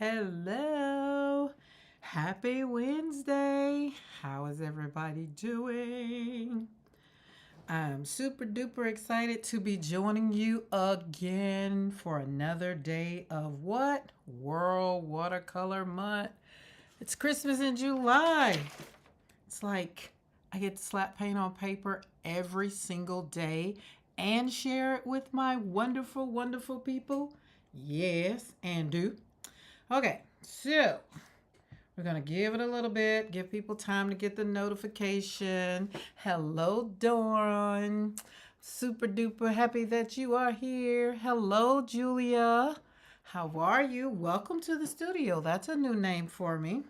Hello. Happy Wednesday. How is everybody doing? I'm super duper excited to be joining you again for another day of what? World Watercolor Month. It's Christmas in July. It's like I get to slap paint on paper every single day and share it with my wonderful, wonderful people. Yes, and do. Okay, so we're going to give it a little bit, give people time to get the notification. Hello, Dawn. Super duper happy that you are here. Hello, Julia. How are you? Welcome to the studio. That's a new name for me.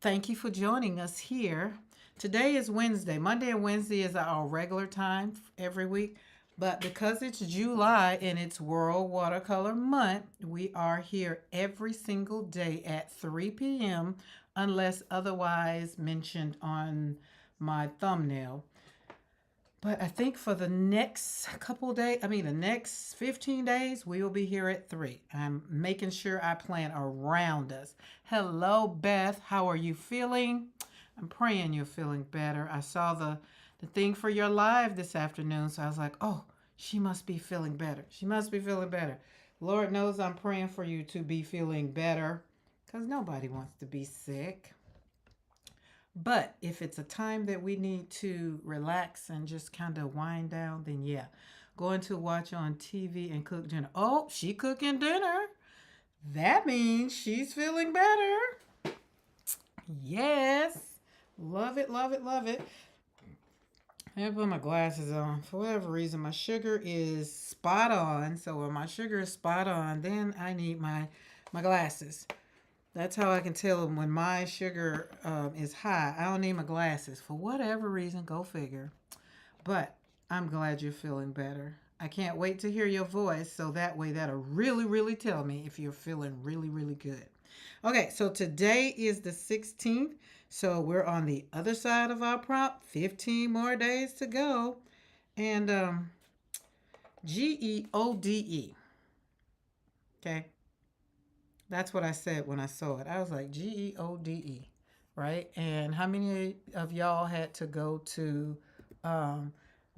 Thank you for joining us here. Today is Wednesday. Monday and Wednesday is our regular time every week. But because it's July and it's World Watercolor Month, we are here every single day at 3 p.m. unless otherwise mentioned on my thumbnail. But I think for the next couple days, the next 15 days, we will be here at 3. I'm making sure I plan around us. Hello, Beth. How are you feeling? I'm praying you're feeling better. I saw the thing for your live this afternoon, so I was like, oh, she must be feeling better. She must be feeling better. Lord knows I'm praying for you to be feeling better because nobody wants to be sick. But if it's a time that we need to relax and just kind of wind down, then yeah, going to watch on TV and cook dinner. Oh, she cooking dinner. That means she's feeling better. Yes. Love it, love it, love it. I put my glasses on. For whatever reason, my sugar is spot on. So when my sugar is spot on, then I need my glasses. That's how I can tell when my sugar is high. I don't need my glasses. For whatever reason, go figure. But I'm glad you're feeling better. I can't wait to hear your voice, so that way that'll really, really tell me if you're feeling really, really good. Okay, so today is the 16th. So we're on the other side of our prompt. 15 more days to go. And GEODE. Okay. That's what I said when I saw it. I was like, GEODE, right? And how many of y'all had to go to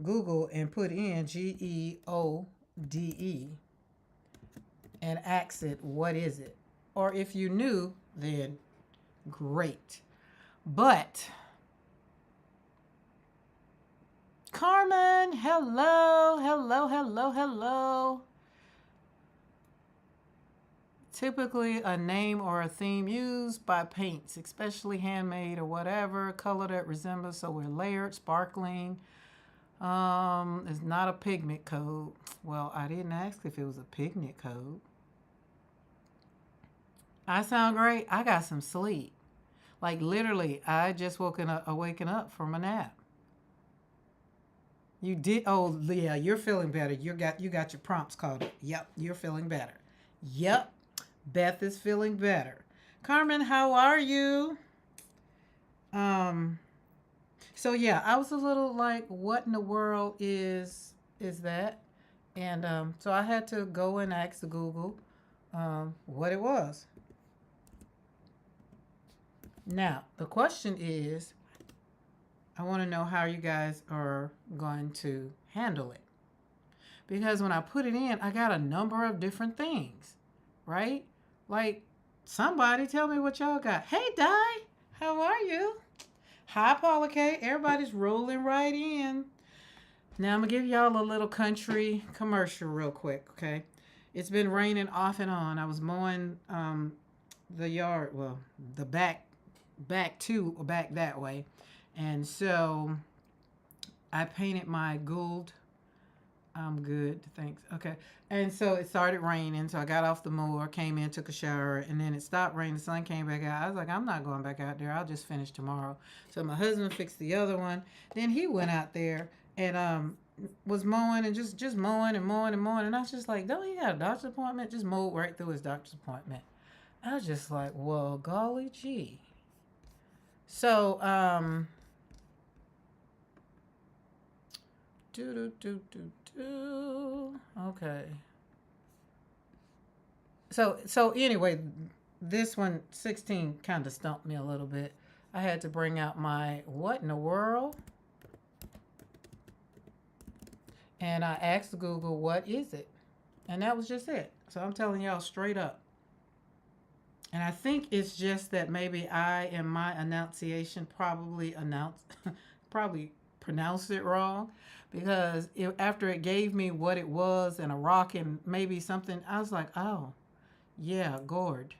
Google and put in GEODE and ask it, what is it? Or if you knew, then great. But, Carmen, hello, hello, hello, hello. Typically a name or a theme used by paints, especially handmade or whatever, color that resembles, so we're layered, sparkling. It's not a pigment code. Well, I didn't ask if it was a pigment code. I sound great. I got some sleep. Like literally, I just waking up from a nap. You did. Oh yeah, you're feeling better. You got your prompts called up. Yep, you're feeling better. Yep, Beth is feeling better. Carmen, how are you? So yeah, I was a little like, what in the world is that? And so I had to go and ask the Google what it was. Now the question is, I want to know how you guys are going to handle it. Because when I put it in, I got a number of different things, right? Like, somebody tell me what y'all got. Hey, Di, how are you? Hi, Paula K. Everybody's rolling right in. Now, I'm going to give y'all a little country commercial real quick, okay? It's been raining off and on. I was mowing the yard, well, the back that way. And so I painted my Gould. I'm good, thanks. Okay. And so it started raining. So I got off the mower, came in, took a shower, and then it stopped raining. The sun came back out. I was like, I'm not going back out there. I'll just finish tomorrow. So my husband fixed the other one. Then he went out there and was mowing and just mowing and mowing and mowing. And I was just like, don't he got a doctor's appointment? Just mowed right through his doctor's appointment. I was just like, well, golly gee. So, okay. So anyway, this one, 16, kind of stumped me a little bit. I had to bring out my what in the world? And I asked Google, what is it? And that was just it. So I'm telling y'all straight up. And I think it's just that maybe I, in my enunciation, probably pronounced it wrong, because after it gave me what it was and a rock and maybe something, I was like, oh, yeah, gourd.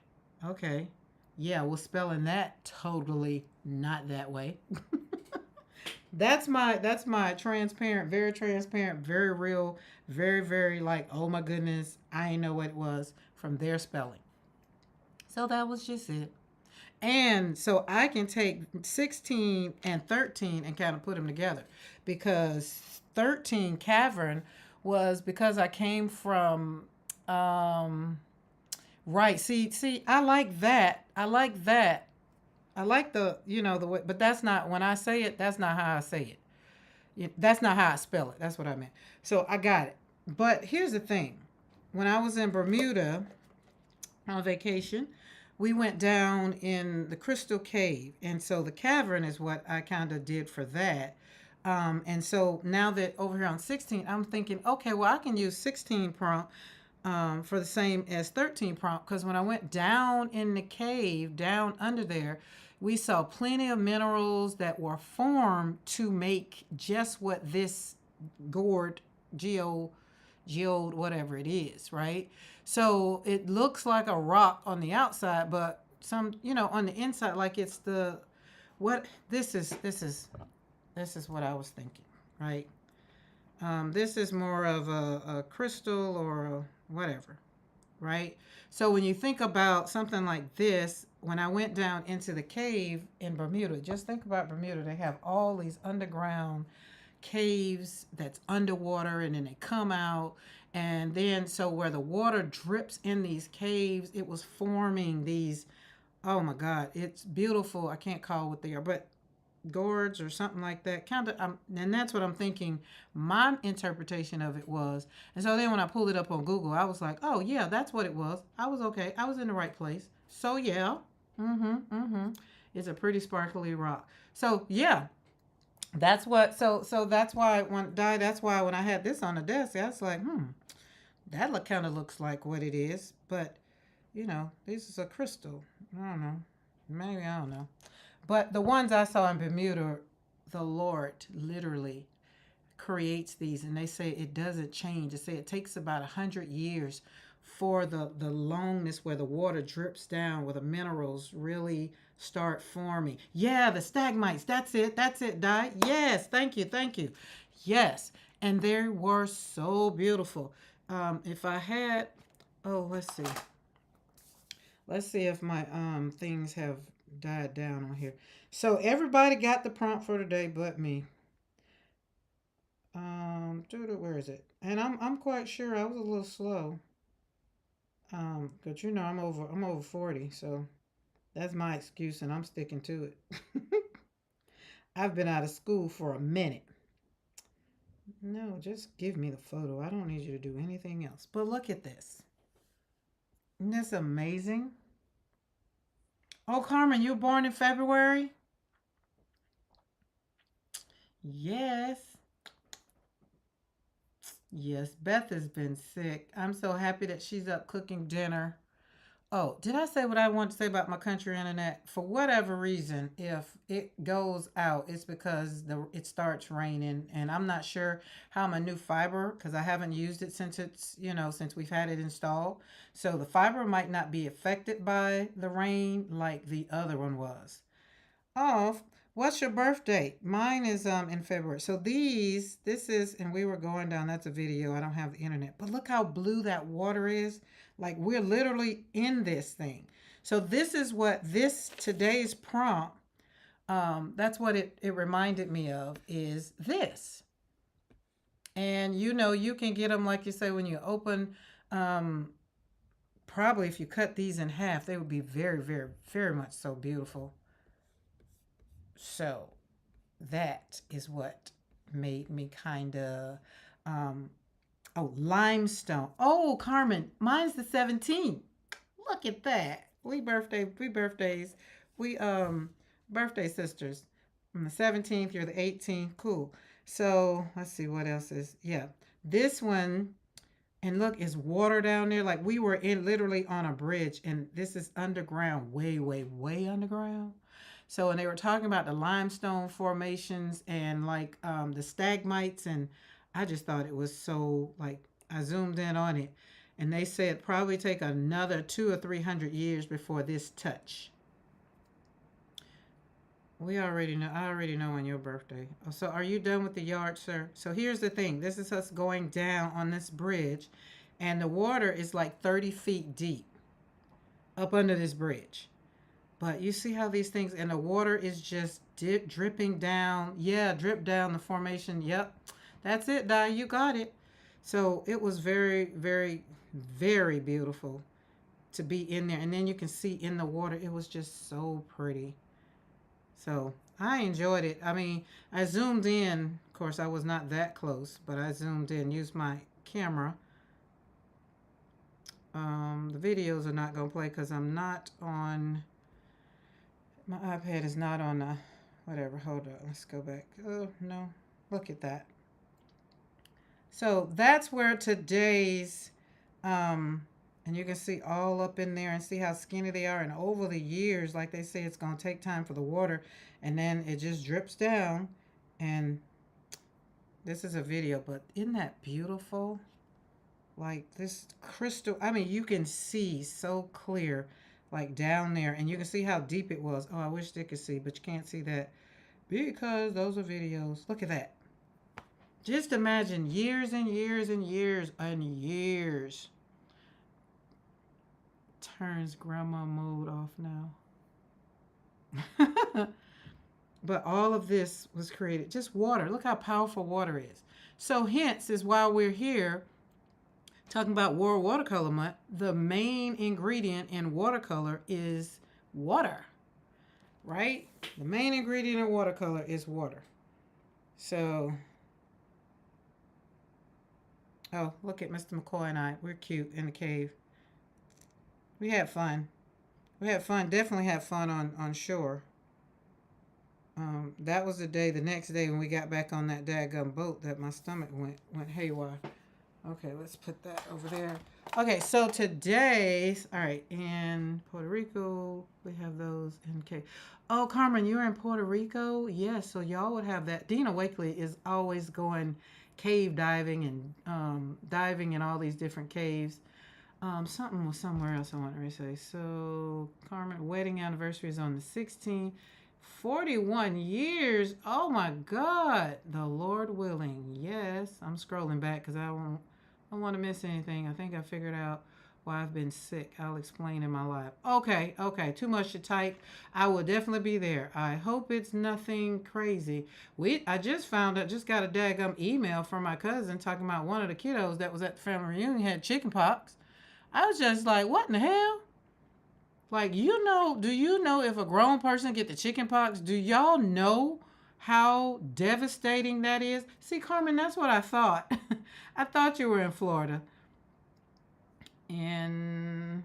Okay. Yeah, well, spelling that totally not that way. That's my transparent, very real, very like, oh my goodness, I didn't know what it was from their spelling. So that was just it. And so I can take 16 and 13 and kind of put them together, because 13 cavern was because I came from right. See, I like that. I like that. I like the way, but that's not when I say it, that's not how I say it. That's not how I spell it. That's what I meant. So I got it. But here's the thing. When I was in Bermuda on vacation, we went down in the Crystal Cave. And so the cavern is what I kind of did for that. And so now that over here on 16, I'm thinking, okay, well, I can use 16 prompt for the same as 13 prompt, because when I went down in the cave, down under there, we saw plenty of minerals that were formed to make just what this gourd, geode, whatever it is, right? So it looks like a rock on the outside, but on the inside, like it's the what this is what I was thinking, right? This is more of a crystal or a whatever, right? So when you think about something like this, when I went down into the cave in Bermuda, just think about Bermuda. They have all these underground caves that's underwater, and then they come out. And then, so where the water drips in these caves, it was forming these. Oh my God, it's beautiful. I can't call what they are, but gourds or something like that. Kind of, and that's what I'm thinking. My interpretation of it was, and so then when I pulled it up on Google, I was like, oh yeah, that's what it was. I was okay. I was in the right place. So yeah, mm-hmm. It's a pretty sparkly rock. So yeah, that's what. So that's why That's why when I had this on the desk, I was like, that kind of looks like what it is, but this is a crystal. I don't know. Maybe I don't know. But the ones I saw in Bermuda, the Lord literally creates these, and they say it doesn't change. They say it takes about 100 years for the longness where the water drips down, where the minerals really start forming. Yeah, the stalagmites. That's it. That's it, Di. Yes, thank you. Yes, and they were so beautiful. If I had, oh, let's see if my things have died down on here. So everybody got the prompt for today but me. Where is it? And I'm quite sure I was a little slow. But I'm over 40, so that's my excuse and I'm sticking to it. I've been out of school for a minute. No, just give me the photo. I don't need you to do anything else. But look at this. Isn't this amazing? Oh, Carmen, you were born in February? Yes. Yes, Beth has been sick. I'm so happy that she's up cooking dinner. Oh, did I say what I want to say about my country internet? For whatever reason, if it goes out, it's because it starts raining, and I'm not sure how my new fiber, because I haven't used it since we've had it installed. So the fiber might not be affected by the rain like the other one was. Oh, what's your birthday? Mine is in February. So this is, and we were going down. That's a video. I don't have the internet, but look how blue that water is. Like we're literally in this thing. So this is what this today's prompt. That's what it reminded me of is this. And you can get them like you say when you open. Probably if you cut these in half, they would be very, very, very much so beautiful. So that is what made me kind of oh, limestone. Oh, Carmen, mine's the 17. Look at that. We birthdays. We birthday sisters. On the 17th, you're the 18th. Cool. So let's see what else is. Yeah. This one, and look, it's water down there. Like we were in literally on a bridge, and this is underground, way, way, way underground. So, and they were talking about the limestone formations and like the stalagmites, and I just thought it was so like I zoomed in on it, and they said probably take another 200 or 300 years before this touch. We already know. I already know on your birthday. Oh, so, are you done with the yard, sir? So, here's the thing. This is us going down on this bridge, and the water is like 30 feet deep up under this bridge. But you see how these things, and the water is just dripping down. Yeah, drip down the formation. Yep. That's it, Di. You got it. So, it was very, very, very beautiful to be in there. And then you can see in the water, it was just so pretty. So I enjoyed it. I mean, I zoomed in. Of course, I was not that close, but I zoomed in, used my camera. The videos are not going to play because I'm not on, my iPad is not on whatever. Hold on. Let's go back. Oh, no. Look at that. So that's where today's, and you can see all up in there and see how skinny they are. And over the years, like they say, it's going to take time for the water. And then it just drips down. And this is a video, but isn't that beautiful? Like this crystal, I mean, you can see so clear, like down there. And you can see how deep it was. Oh, I wish they could see, but you can't see that because those are videos. Look at that. Just imagine years and years and years and years. Turns grandma mode off now. But all of this was created. Just water. Look how powerful water is. So hence is why we're here talking about World Watercolor Month. The main ingredient in watercolor is water. Right? The main ingredient in watercolor is water. So, oh, look at Mr. McCoy and I. We're cute in the cave. We had fun. We had fun. Definitely had fun on shore. That was the day. The next day when we got back on that daggum boat, that my stomach went haywire. Okay, let's put that over there. Okay, so today, all right, in Puerto Rico, we have those in Cape. Oh, Carmen, you're in Puerto Rico? Yes, so y'all would have that. Dina Wakely is always going cave diving and diving in all these different caves. Something was somewhere else I wanted to say. So, Carmen, wedding anniversary is on the 16th. 41 years. Oh my God. The Lord willing. Yes. I'm scrolling back because I don't want to miss anything. I think I figured out why I've been sick. I'll explain in my live. Okay. Too much to type. I will definitely be there. I hope it's nothing crazy. I just got a daggum email from my cousin talking about one of the kiddos that was at the family reunion had chicken pox. I was just like, what in the hell? Like, do you know if a grown person get the chicken pox? Do y'all know how devastating that is? See, Carmen, that's what I thought. I thought you were in Florida. And,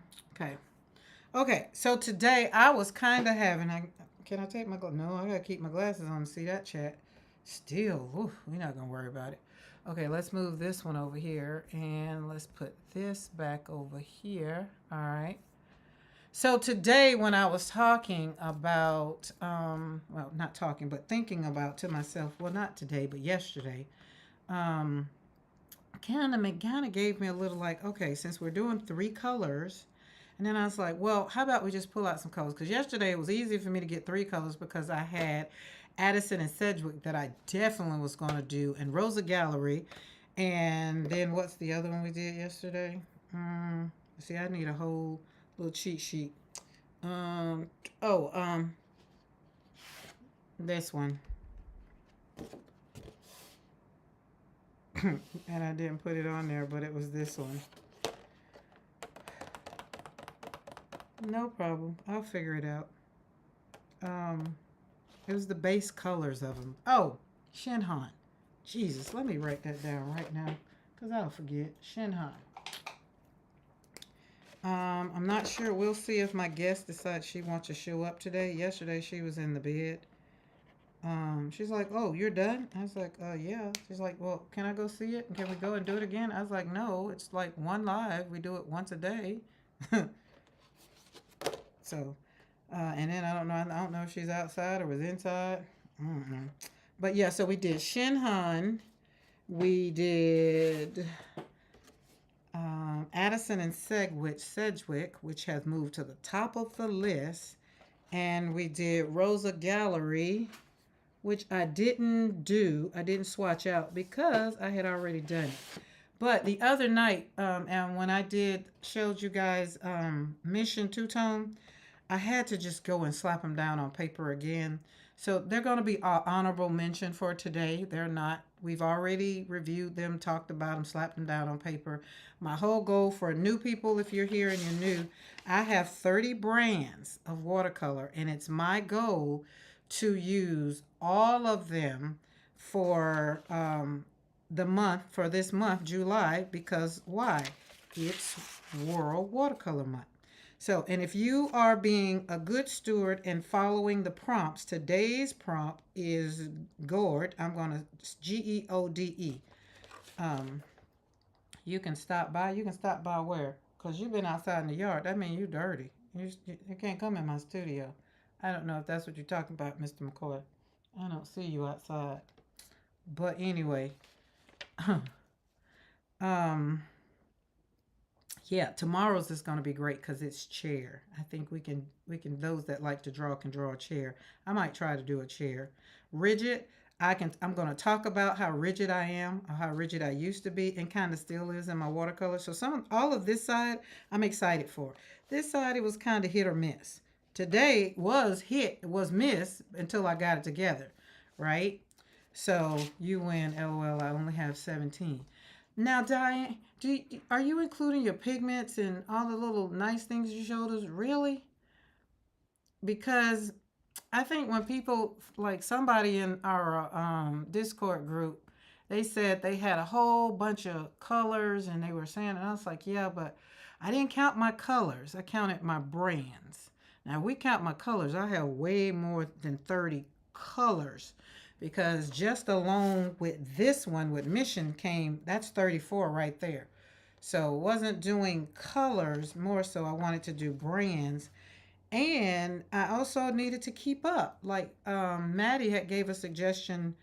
okay. So today I was kind of can I take my, no, I got to keep my glasses on to see that chat. Still, we're not going to worry about it. Okay, let's move this one over here and let's put this back over here. All right. So today when I was talking about, well, not talking, but thinking about to myself, well, not today, but yesterday, kind of gave me a little like, okay, since we're doing 3 colors, and then I was like, well, how about we just pull out some colors? Because yesterday it was easy for me to get 3 colors because I had Addison and Sedgwick that I definitely was going to do, and Rosa Gallery. And then what's the other one we did yesterday? See, I need a whole little cheat sheet. This one. And I didn't put it on there, but it was this one. No problem. I'll figure it out. It was the base colors of them. Oh, Shinhan. Jesus, let me write that down right now because I'll forget. Shinhan. I'm not sure. We'll see if my guest decides she wants to show up today. Yesterday she was in the bed. She's like, "Oh, you're done?" I was like, yeah." She's like, "Well, can I go see it? And can we go and do it again?" I was like, "No, it's like one live. We do it once a day." So, and then I don't know. I don't know if she's outside or was inside. Mm-mm. But yeah, so we did Shinhan. We did Addison and Sedgwick, which has moved to the top of the list. And we did Rosa Gallery, which I didn't do. I didn't swatch out because I had already done it. But the other night, and when I showed you guys Mission Two Tone, I had to just go and slap them down on paper again. So they're going to be honorable mention for today. They're not. We've already reviewed them, talked about them, slapped them down on paper. My whole goal for new people, if you're here and you're new, I have 30 brands of watercolor, and it's my goal to use all of them for for this month, July, because why? It's World Watercolor Month. So, and if you are being a good steward and following the prompts, today's prompt is gourd. I'm going to Geode. Um, you can stop by. You can stop by where? Because you've been outside in the yard. That means you're dirty. You can't come in my studio. I don't know if that's what you're talking about, Mr. McCoy. I don't see you outside. But anyway, um, yeah, tomorrow's is going to be great because it's chair. I think we can those that like to draw can draw a chair. I might try to do a chair. Rigid, I'm going to talk about how rigid I am, or how rigid I used to be and kind of still is in my watercolor. So all of this side I'm excited for. This side it was kind of hit or miss. Today was miss until I got it together, right? So you win, LOL. I only have 17. Now, Diane, are you including your pigments and all the little nice things you showed us? Really? Because I think when people, like somebody in our Discord group, they said they had a whole bunch of colors and they were saying, and I was like, yeah, but I didn't count my colors. I counted my brands. Now, we count my colors. I have way more than 30 colors because just alone with this one with Mission that's 34 right there. So, wasn't doing colors more so I wanted to do brands, and I also needed to keep up. Like Maddie had gave a suggestion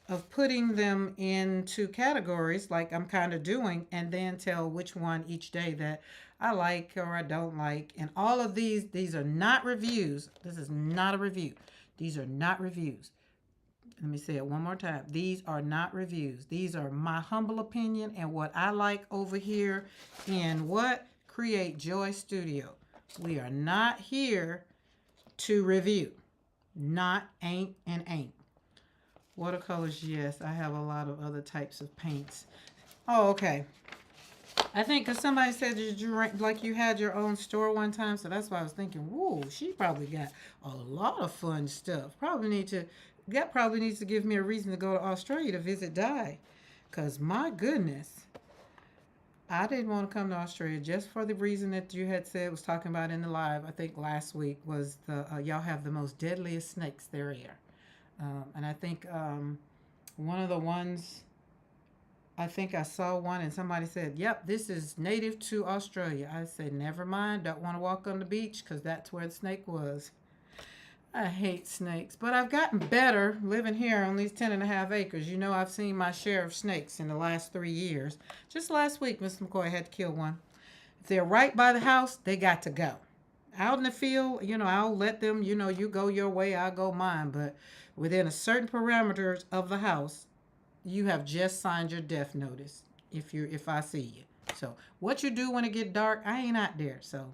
of putting them into categories, like I'm kind of doing, and then tell which one each day that I like or I don't like. And all of these are not reviews. This is not a review. These are not reviews. Let me say it one more time. These are not reviews. These are my humble opinion and what I like over here in what Create Joy Studio. We are not here to review. Not, ain't, and ain't. Watercolors, yes. I have a lot of other types of paints. Oh, okay. I think because somebody said like you had your own store one time, so that's why I was thinking, whoa, she probably got a lot of fun stuff. That probably needs to give me a reason to go to Australia to visit Di. Because my goodness, I didn't want to come to Australia just for the reason that you had said was talking about in the live. I think last week was the y'all have the most deadliest snakes there are, and I think one of the ones I think I saw one and somebody said, "Yep, this is native to Australia." I said, "Never mind. Don't want to walk on the beach because that's where the snake was." I hate snakes, but I've gotten better living here on these 10 and a half acres. You know, I've seen my share of snakes in the last 3 years. Just last week, Mr. McCoy had to kill one. If they're right by the house, they got to go. Out in the field, I'll let them, you go your way, I'll go mine. But within a certain parameters of the house, you have just signed your death notice if I see you. So what you do when it get dark, I ain't out there. So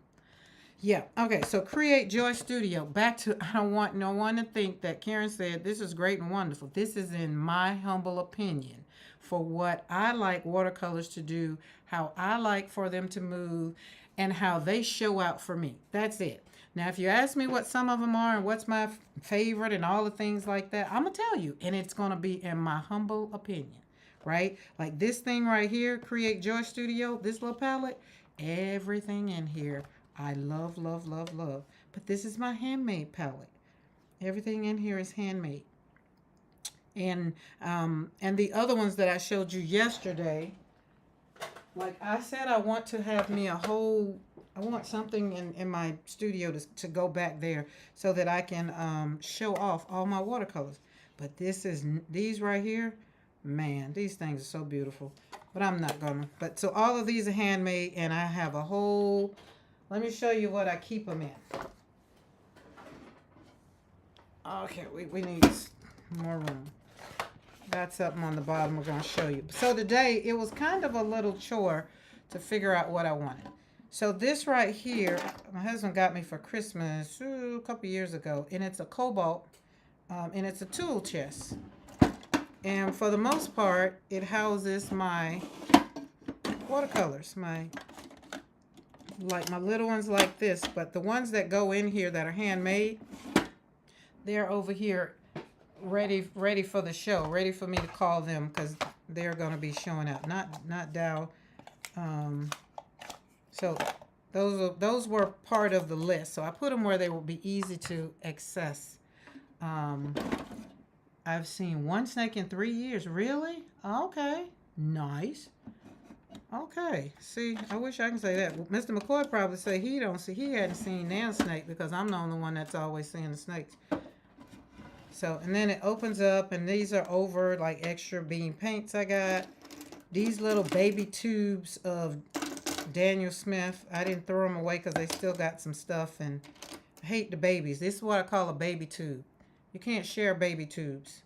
yeah. Okay. So Create Joy Studio. Back to I don't want no one to think that Karen said this is great and wonderful. This is in my humble opinion for what I like watercolors to do, how I like for them to move, and how they show out for me. That's it. Now, if you ask me what some of them are and what's my favorite and all the things like that, I'm going to tell you. And it's going to be in my humble opinion, right? Like this thing right here, Create Joy Studio, this little palette, Everything in here I love, love, love, love. But this is my handmade palette. Everything in here is handmade. And the other ones that I showed you yesterday, like I said, I want to have me a whole, I want something in my studio to go back there so that I can show off all my watercolors. But these right here, man, these things are so beautiful. But I'm not gonna. But so all of these are handmade, and I have a whole, let me show you what I keep them in. Okay, we need more room. Got something on the bottom we're going to show you. So today, it was kind of a little chore to figure out what I wanted. So this right here, my husband got me for Christmas a couple years ago. And it's a cobalt, and it's a tool chest. And for the most part, it houses my watercolors. My little ones like this. But the ones that go in here that are handmade, they're over here ready for the show, ready for me to call them because they're going to be showing up. Not Dow. So those were part of the list. So I put them where they will be easy to access. I've seen one snake in 3 years. Really? Okay. Nice. Okay. See, I wish I can say that. Mr. McCoy probably say he hadn't seen Nan snake because I'm the only one that's always seeing the snakes. So, and then it opens up, and these are over like extra bean paints I got. These little baby tubes of Daniel Smith. I didn't throw them away because they still got some stuff, and I hate the babies. This is what I call a baby tube. You can't share baby tubes.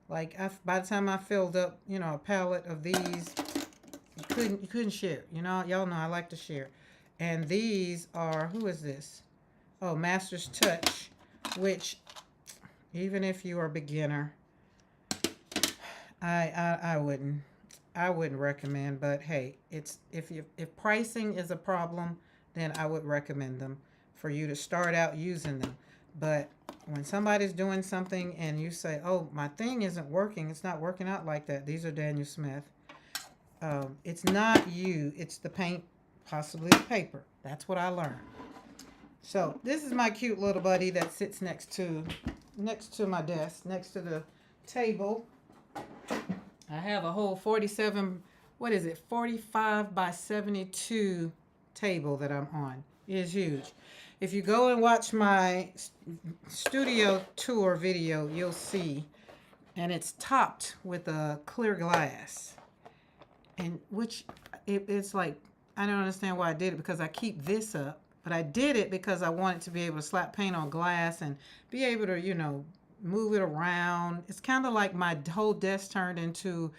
Like, by the time I filled up, a pallet of these, you couldn't share. Y'all know I like to share. And these are, who is this? Oh, Master's Touch, which, even if you are a beginner, I wouldn't recommend. But hey, if pricing is a problem, then I would recommend them for you to start out using them. But when somebody's doing something and you say, "Oh, my thing isn't working. It's not working out like that." These are Daniel Smith. It's not you. It's the paint, possibly the paper. That's what I learned. So this is my cute little buddy that sits next to my desk, next to the table. I have a whole 45 by 72 table that I'm on. It is huge. If you go and watch my studio tour video, you'll see. And it's topped with a clear glass. And it's like, I don't understand why I did it because I keep this up. But I did it because I wanted to be able to slap paint on glass and be able to, move it around. It's kind of like my whole desk turned into,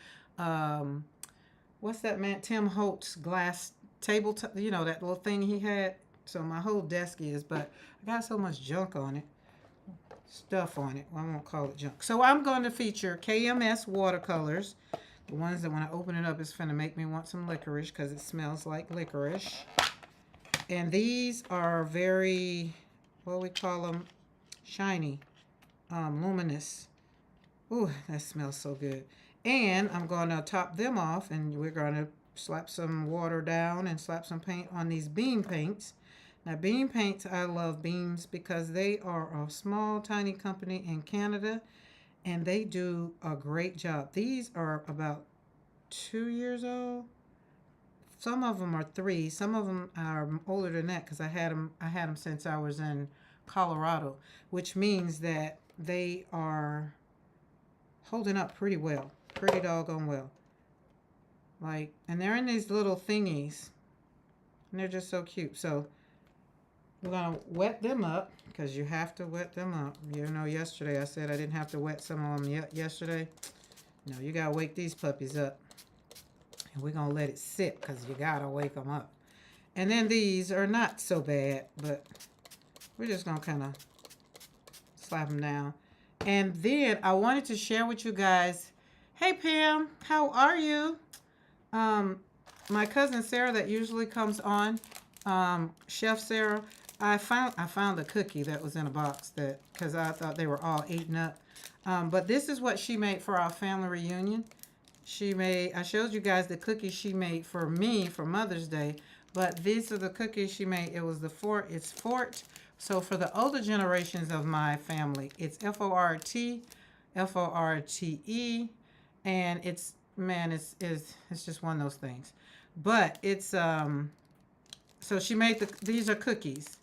what's that man, Tim Holtz glass table, that little thing he had. So my whole desk is, but I got so much junk on it, stuff on it. Well, I won't call it junk. So I'm going to feature KMS watercolors. The ones that when I open it up, it's going to make me want some licorice because it smells like licorice. And these are very, what we call them, shiny, luminous. Ooh, that smells so good. And I'm going to top them off, and we're going to slap some water down and slap some paint on these beam paints. Now, beam paints, I love Beams because they are a small, tiny company in Canada, and they do a great job. These are about 2 years old. Some of them are 3. Some of them are older than that because I had them since I was in Colorado, which means that they are holding up pretty well, pretty doggone well. And they're in these little thingies, and they're just so cute. So we're gonna wet them up because you have to wet them up. Yesterday I said I didn't have to wet some of them yesterday. No, you gotta wake these puppies up. And we're going to let it sit because you got to wake them up. And then these are not so bad, but we're just going to kind of slap them down. And then I wanted to share with you guys, hey Pam, how are you? My cousin Sarah that usually comes on, Chef Sarah, I found a cookie that was in a box because I thought they were all eaten up. But this is what she made for our family reunion. I showed you guys the cookies she made for me for Mother's Day, But these are the cookies she made. It was the Fort. It's Fort. So for the older generations of my family, it's F-O-R-T, F-O-R-T-E, and it's, man, it's just one of those things. But it's so she made these are cookies,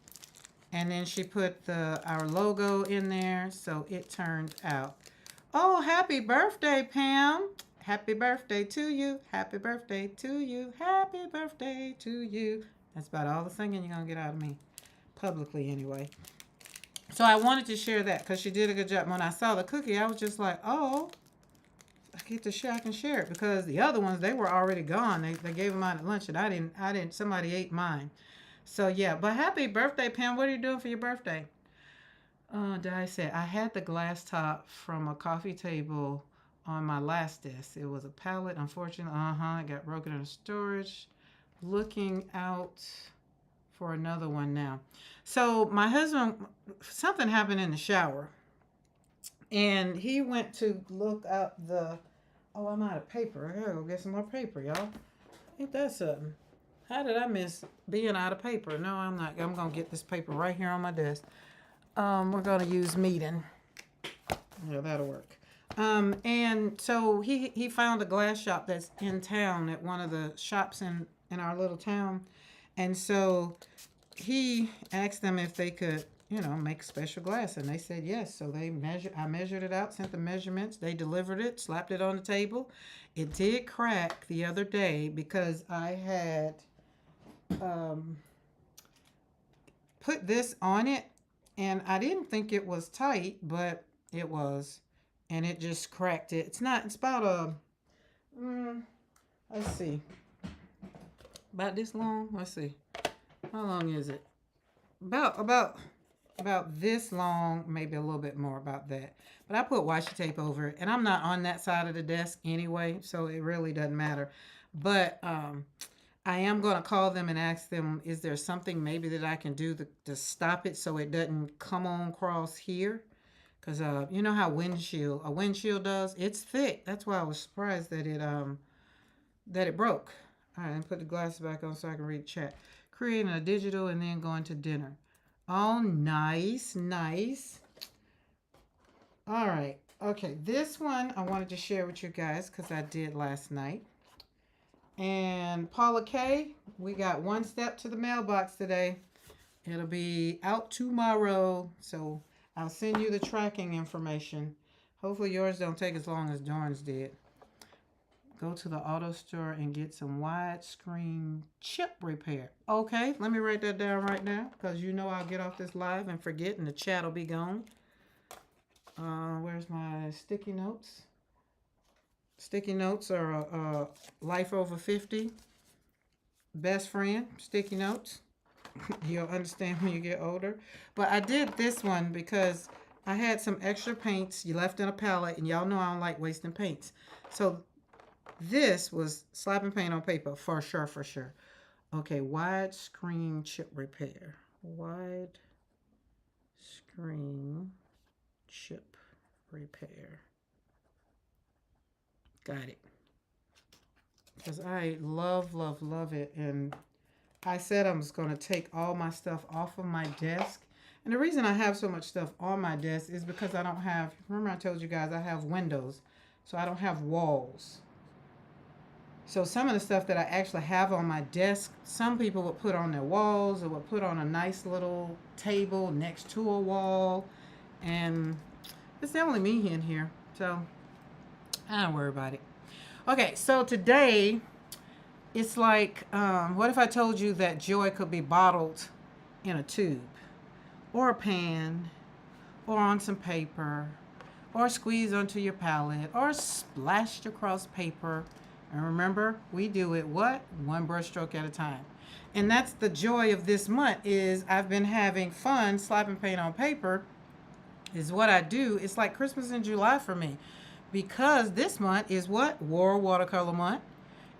and then she put our logo in there, so it turned out. Oh, happy birthday, Pam! Happy birthday to you. Happy birthday to you. Happy birthday to you. That's about all the singing you're gonna get out of me, publicly anyway. So I wanted to share that because she did a good job. When I saw the cookie, I was just like, oh, I get to share. I can share it because the other ones, they were already gone. They gave them out at lunch, and I didn't. Somebody ate mine. So yeah, but happy birthday, Pam. What are you doing for your birthday? Di said I had the glass top from a coffee table on my last desk. It was a pallet. Unfortunately, it got broken in storage. Looking out for another one now. So my husband, something happened in the shower, and he went to look up the. Oh, I'm out of paper. I gotta go get some more paper, y'all. Ain't that something? How did I miss being out of paper? No, I'm not. I'm gonna get this paper right here on my desk. We're gonna use meeting. Yeah, that'll work. And so he found a glass shop that's in town at one of the shops in our little town, and so he asked them if they could, make special glass, and they said yes. So I measured it out, sent the measurements. They delivered it, slapped it on the table. It did crack the other day because I had put this on it, and I didn't think it was tight, but it was, and it just cracked it. It's about let's see, about this long. Let's see, how long is it? About this long, maybe a little bit more, about that. But I put washi tape over it, and I'm not on that side of the desk anyway, so it really doesn't matter. But I am going to call them and ask them, is there something maybe that I can do to stop it so it doesn't come on across here? Because you know how a windshield does? It's thick. That's why I was surprised that it broke. All right, and put the glasses back on so I can read chat. Creating a digital and then going to dinner. Oh, nice, nice. All right. Okay, this one I wanted to share with you guys because I did last night. And Paula K, we got one step to the mailbox today. It'll be out tomorrow, so I'll send you the tracking information. Hopefully yours don't take as long as Dawn's did. Go to the auto store and get some widescreen chip repair. Okay, let me write that down right now because I'll get off this live and forget and the chat will be gone. Where's my sticky notes? Sticky notes are life over 50. Best friend, sticky notes. You'll understand when you get older. But I did this one because I had some extra paints you left in a palette, and y'all know I don't like wasting paints. So this was slapping paint on paper, for sure, for sure. Okay, widescreen chip repair. Widescreen chip repair. Got it. Because I love, love, love it. And I said I'm just going to take all my stuff off of my desk. And the reason I have so much stuff on my desk is because I don't have, remember I told you guys I have windows. So I don't have walls. So some of the stuff that I actually have on my desk, some people would put on their walls or would put on a nice little table next to a wall. And it's only me in here. So I don't worry about it. Okay, so today it's like, what if I told you that joy could be bottled in a tube or a pan or on some paper or squeezed onto your palette or splashed across paper. And remember, we do it what? One brush stroke at a time. And that's the joy of this month is I've been having fun slapping paint on paper is what I do. It's like Christmas in July for me because this month is what? World Watercolor Month.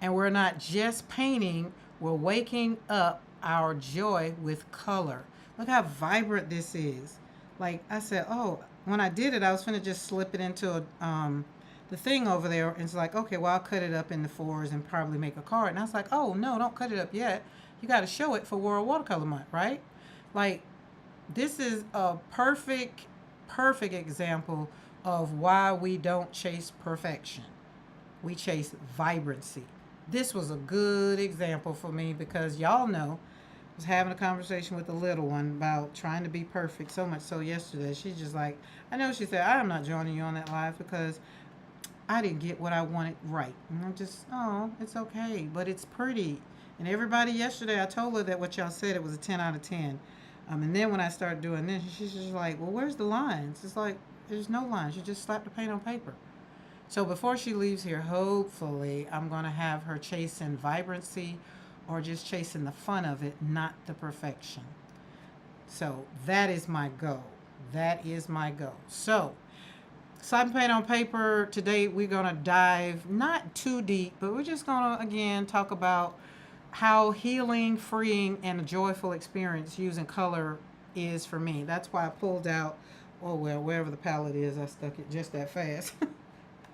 And we're not just painting, we're waking up our joy with color. Look how vibrant this is. Like I said, oh, when I did it, I was finna just slip it into the thing over there. And it's like, okay, well, I'll cut it up into fours and probably make a card. And I was like, oh, no, don't cut it up yet. you got to show it for World Watercolor Month, right? Like, this is a perfect example of why we don't chase perfection. We chase vibrancy. This was a good example for me because y'all know I was having a conversation with the little one about trying to be perfect. So much so yesterday, she's just like, I know, she said, I am not joining you on that live because I didn't get what I wanted right. And I'm just, oh, it's okay, but it's pretty. And everybody yesterday, I told her that what y'all said, it was a 10 out of 10. And then when I started doing this, she's just like, well, where's the lines? It's like, there's no lines. You just slap the paint on paper. So before she leaves here, hopefully, I'm going to have her chasing vibrancy or just chasing the fun of it, not the perfection. So that is my goal. That is my goal. So, slap and paint on paper. Today we're going to dive not too deep, but we're just going to again talk about how healing, freeing, and a joyful experience using color is for me. That's why I pulled out, oh well, wherever the palette is, I stuck it just that fast.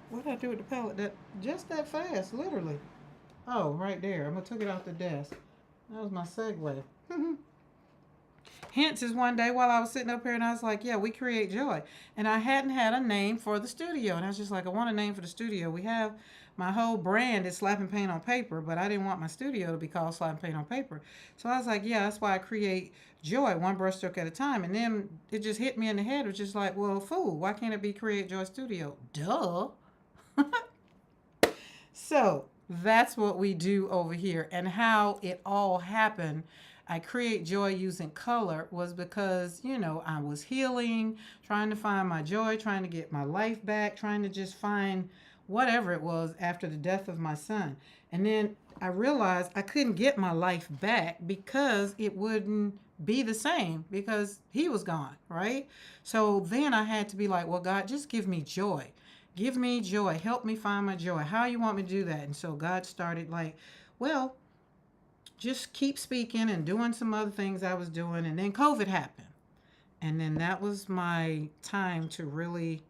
What did I do with the palette? That just that fast, literally. Oh, right there. I'm gonna took it off the desk. That was my segue. Hence is one day while I was sitting up here and I was like, yeah, we create joy. And I hadn't had a name for the studio. And I was just like, I want a name for the studio. We have my whole brand is Slap and Paint on Paper, but I didn't want my studio to be called Slap and Paint on Paper. So I was like, yeah, that's why I create joy, one brushstroke at a time. And then it just hit me in the head. It was just like, well, fool, why can't it be Create Joy Studio? Duh. So that's what we do over here. And how it all happened, I create joy using color, was because, I was healing, trying to find my joy, trying to get my life back, trying to just find whatever it was after the death of my son. And then I realized I couldn't get my life back because it wouldn't be the same because he was gone, right? So then I had to be like, well, God, just give me joy. Give me joy. Help me find my joy. How you want me to do that? And so God started like, well, just keep speaking and doing some other things I was doing. And then COVID happened. And then that was my time to really,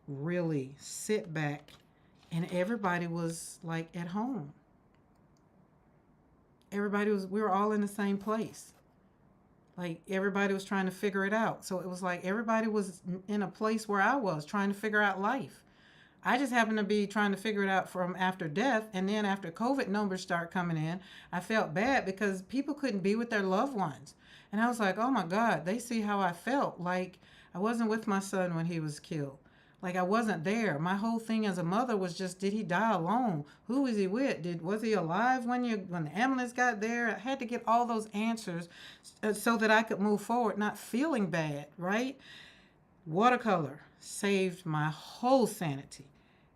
really sit back. And everybody was like at home. We were all in the same place. Like everybody was trying to figure it out. So it was like everybody was in a place where I was trying to figure out life. I just happened to be trying to figure it out from after death. And then after COVID numbers start coming in, I felt bad because people couldn't be with their loved ones. And I was like, oh my God, they see how I felt. Like I wasn't with my son when he was killed. Like I wasn't there. My whole thing as a mother was just, did he die alone? Who was he with? Was he alive when the ambulance got there? I had to get all those answers so that I could move forward, not feeling bad, right? Watercolor saved my whole sanity.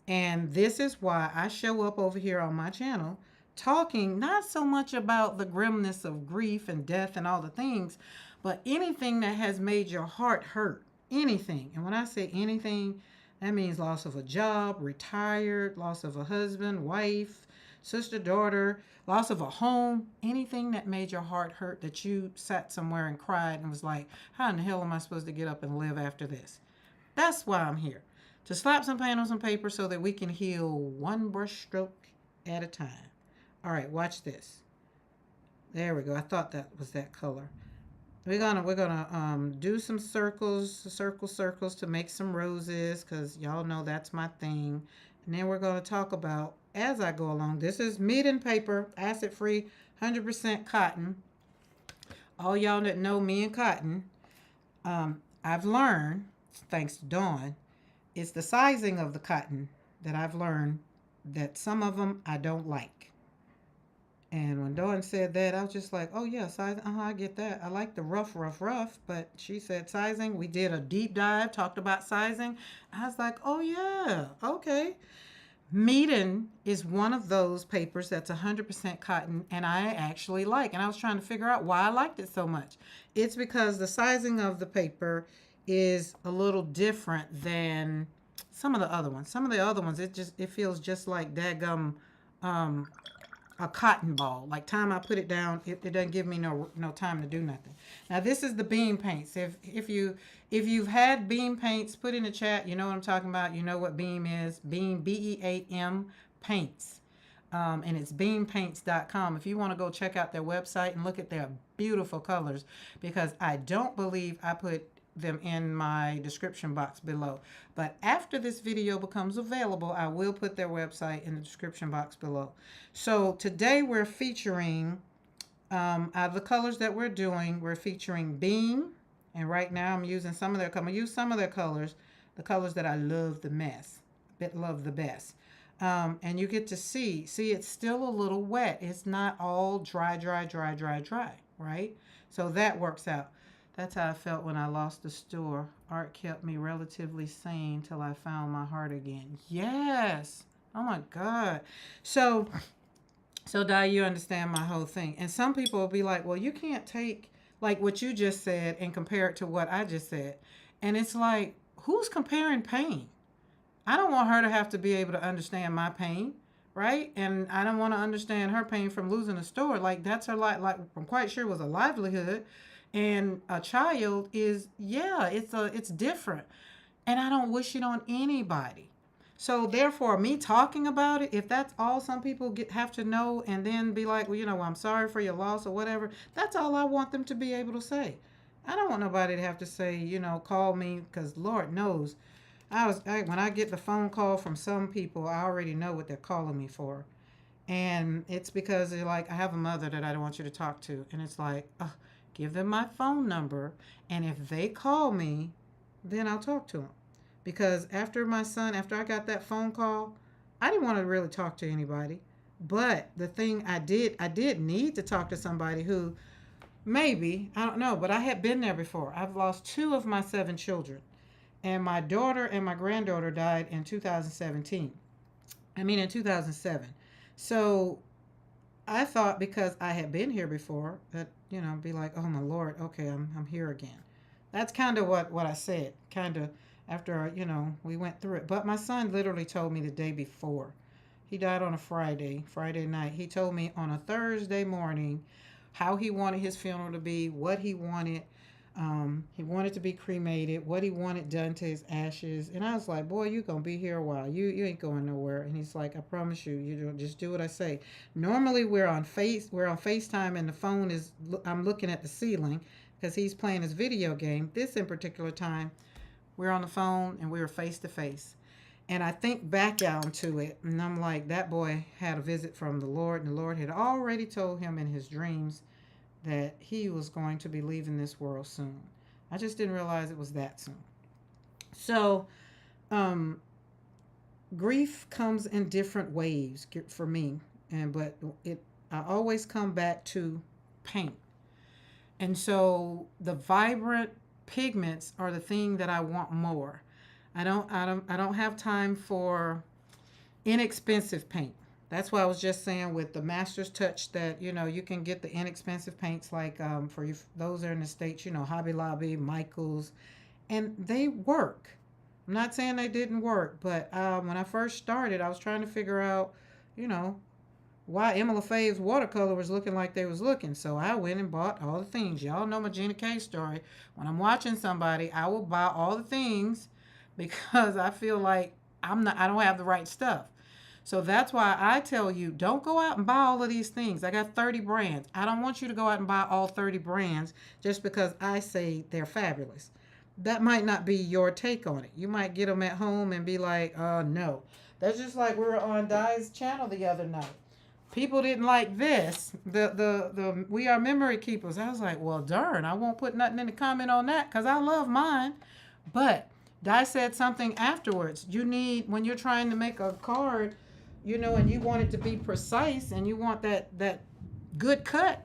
And this is why I show up over here on my channel talking not so much about the grimness of grief and death and all the things, but anything that has made your heart hurt. Anything. And when I say anything, that means loss of a job, retired, loss of a husband, wife, sister, daughter, loss of a home, anything that made your heart hurt, that you sat somewhere and cried and was like, how in the hell am I supposed to get up and live after this? That's why I'm here. To slap some paint on some paper so that we can heal one brush stroke at a time. All right, watch this. There we go. I thought that was that color. We're gonna do some circles to make some roses, because y'all know that's my thing. And then we're gonna talk about, as I go along, this is Meeden paper, acid free, 100% cotton. All y'all that know me and cotton, I've learned, thanks to Dawn, it's the sizing of the cotton that I've learned that some of them I don't like. And when Dawn said that, I was just like, oh yeah, size, I get that. I like the rough, but she said sizing. We did a deep dive, talked about sizing. I was like, oh yeah, okay. Meeden is one of those papers that's 100% cotton, and I actually like. And I was trying to figure out why I liked it so much. It's because the sizing of the paper is a little different than some of the other ones. Some of the other ones, it feels just like daggum, a cotton ball. Like time I put it down, it doesn't give me no time to do nothing. Now this is the beam paints. If you've had beam paints, put in the chat. You know what I'm talking about. You know what beam is. Beam, BEAM paints. and it's beampaints.com. If you want to go check out their website and look at their beautiful colors, because I don't believe I put them in my description box below. But after this video becomes available, I will put their website in the description box below. So today we're featuring, out of the colors that we're doing, we're featuring Beam. And right now I'm using some of their, I'm going to use some of their colors, the colors that I love the best. And you get to see, it's still a little wet. It's not all dry, right? So that works out. That's how I felt when I lost the store. Art kept me relatively sane till I found my heart again. Yes. Oh my God. So Di, you understand my whole thing. And some people will be like, well, you can't take like what you just said and compare it to what I just said. And it's like, who's comparing pain? I don't want her to have to be able to understand my pain, right? And I don't want to understand her pain from losing a store. Like that's her like I'm quite sure was a livelihood. And a child is, yeah, it's different. And I don't wish it on anybody. So therefore, me talking about it, if that's all some people have to know and then be like, well, well, I'm sorry for your loss or whatever, that's all I want them to be able to say. I don't want nobody to have to say, call me, because Lord knows, when I get the phone call from some people, I already know what they're calling me for. And it's because they're like, I have a mother that I don't want you to talk to. And it's like, give them my phone number. And if they call me, then I'll talk to them. Because after I got that phone call, I didn't want to really talk to anybody. But the thing I did need to talk to somebody who maybe, I don't know, but I had been there before. I've lost 2 of my 7 children. And my daughter and my granddaughter died in 2017. In 2007. So I thought because I had been here before that, be like, oh my Lord, okay, I'm here again. That's kind of what I said, kind of after, we went through it. But my son literally told me the day before. He died on a Friday night. He told me on a Thursday morning how he wanted his funeral to be, what he wanted. He wanted to be cremated, what he wanted done to his ashes. And I was like, boy, you're going to be here a while. You ain't going nowhere. And he's like, I promise you, just do what I say. Normally we're on FaceTime and the phone I'm looking at the ceiling because he's playing his video game. This in particular time, we're on the phone and we were face to face. And I think back down to it and I'm like, that boy had a visit from the Lord, and the Lord had already told him in his dreams that he was going to be leaving this world soon. I just didn't realize it was that soon. So, grief comes in different waves for me, but I always come back to paint. And so the vibrant pigments are the thing that I want more. I don't have time for inexpensive paint. That's why I was just saying with the Master's Touch that, you can get the inexpensive paints like for you, those that are in the States, Hobby Lobby, Michael's, and they work. I'm not saying they didn't work, but when I first started, I was trying to figure out, why Emma LaFave's watercolor was looking like they was looking. So I went and bought all the things. Y'all know my Gina K story. When I'm watching somebody, I will buy all the things because I feel like I don't have the right stuff. So that's why I tell you, don't go out and buy all of these things. I got 30 brands. I don't want you to go out and buy all 30 brands just because I say they're fabulous. That might not be your take on it. You might get them at home and be like, no. That's just like we were on Di's channel the other night. People didn't like this. The We Are Memory Keepers. I was like, well, darn, I won't put nothing in the comment on that because I love mine. But Di said something afterwards. You need, when you're trying to make a card, and you want it to be precise and you want that good cut,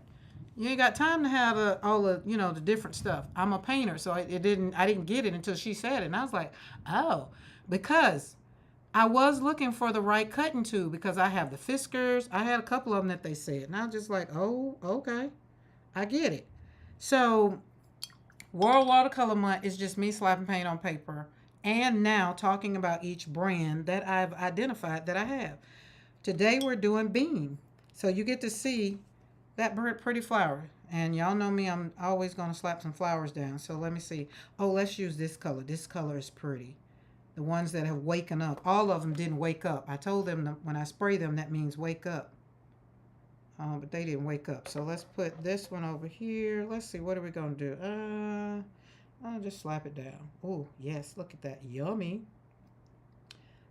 you ain't got time to have all the, the different stuff. I'm a painter, so I didn't get it until she said it. And I was like, oh, because I was looking for the right cutting tool because I have the Fiskars. I had a couple of them that they said. And I was just like, oh, okay, I get it. So World Watercolor Month is just me slapping paint on paper and now talking about each brand that I've identified that I have. Today we're doing Beam. So you get to see that pretty flower. And y'all know me, I'm always going to slap some flowers down. So let me see. Oh, let's use this color. This color is pretty. The ones that have waken up. All of them didn't wake up. I told them that when I spray them, that means wake up. But they didn't wake up. So let's put this one over here. Let's see, what are we going to do? I'll just slap it down. Oh, yes, look at that. Yummy.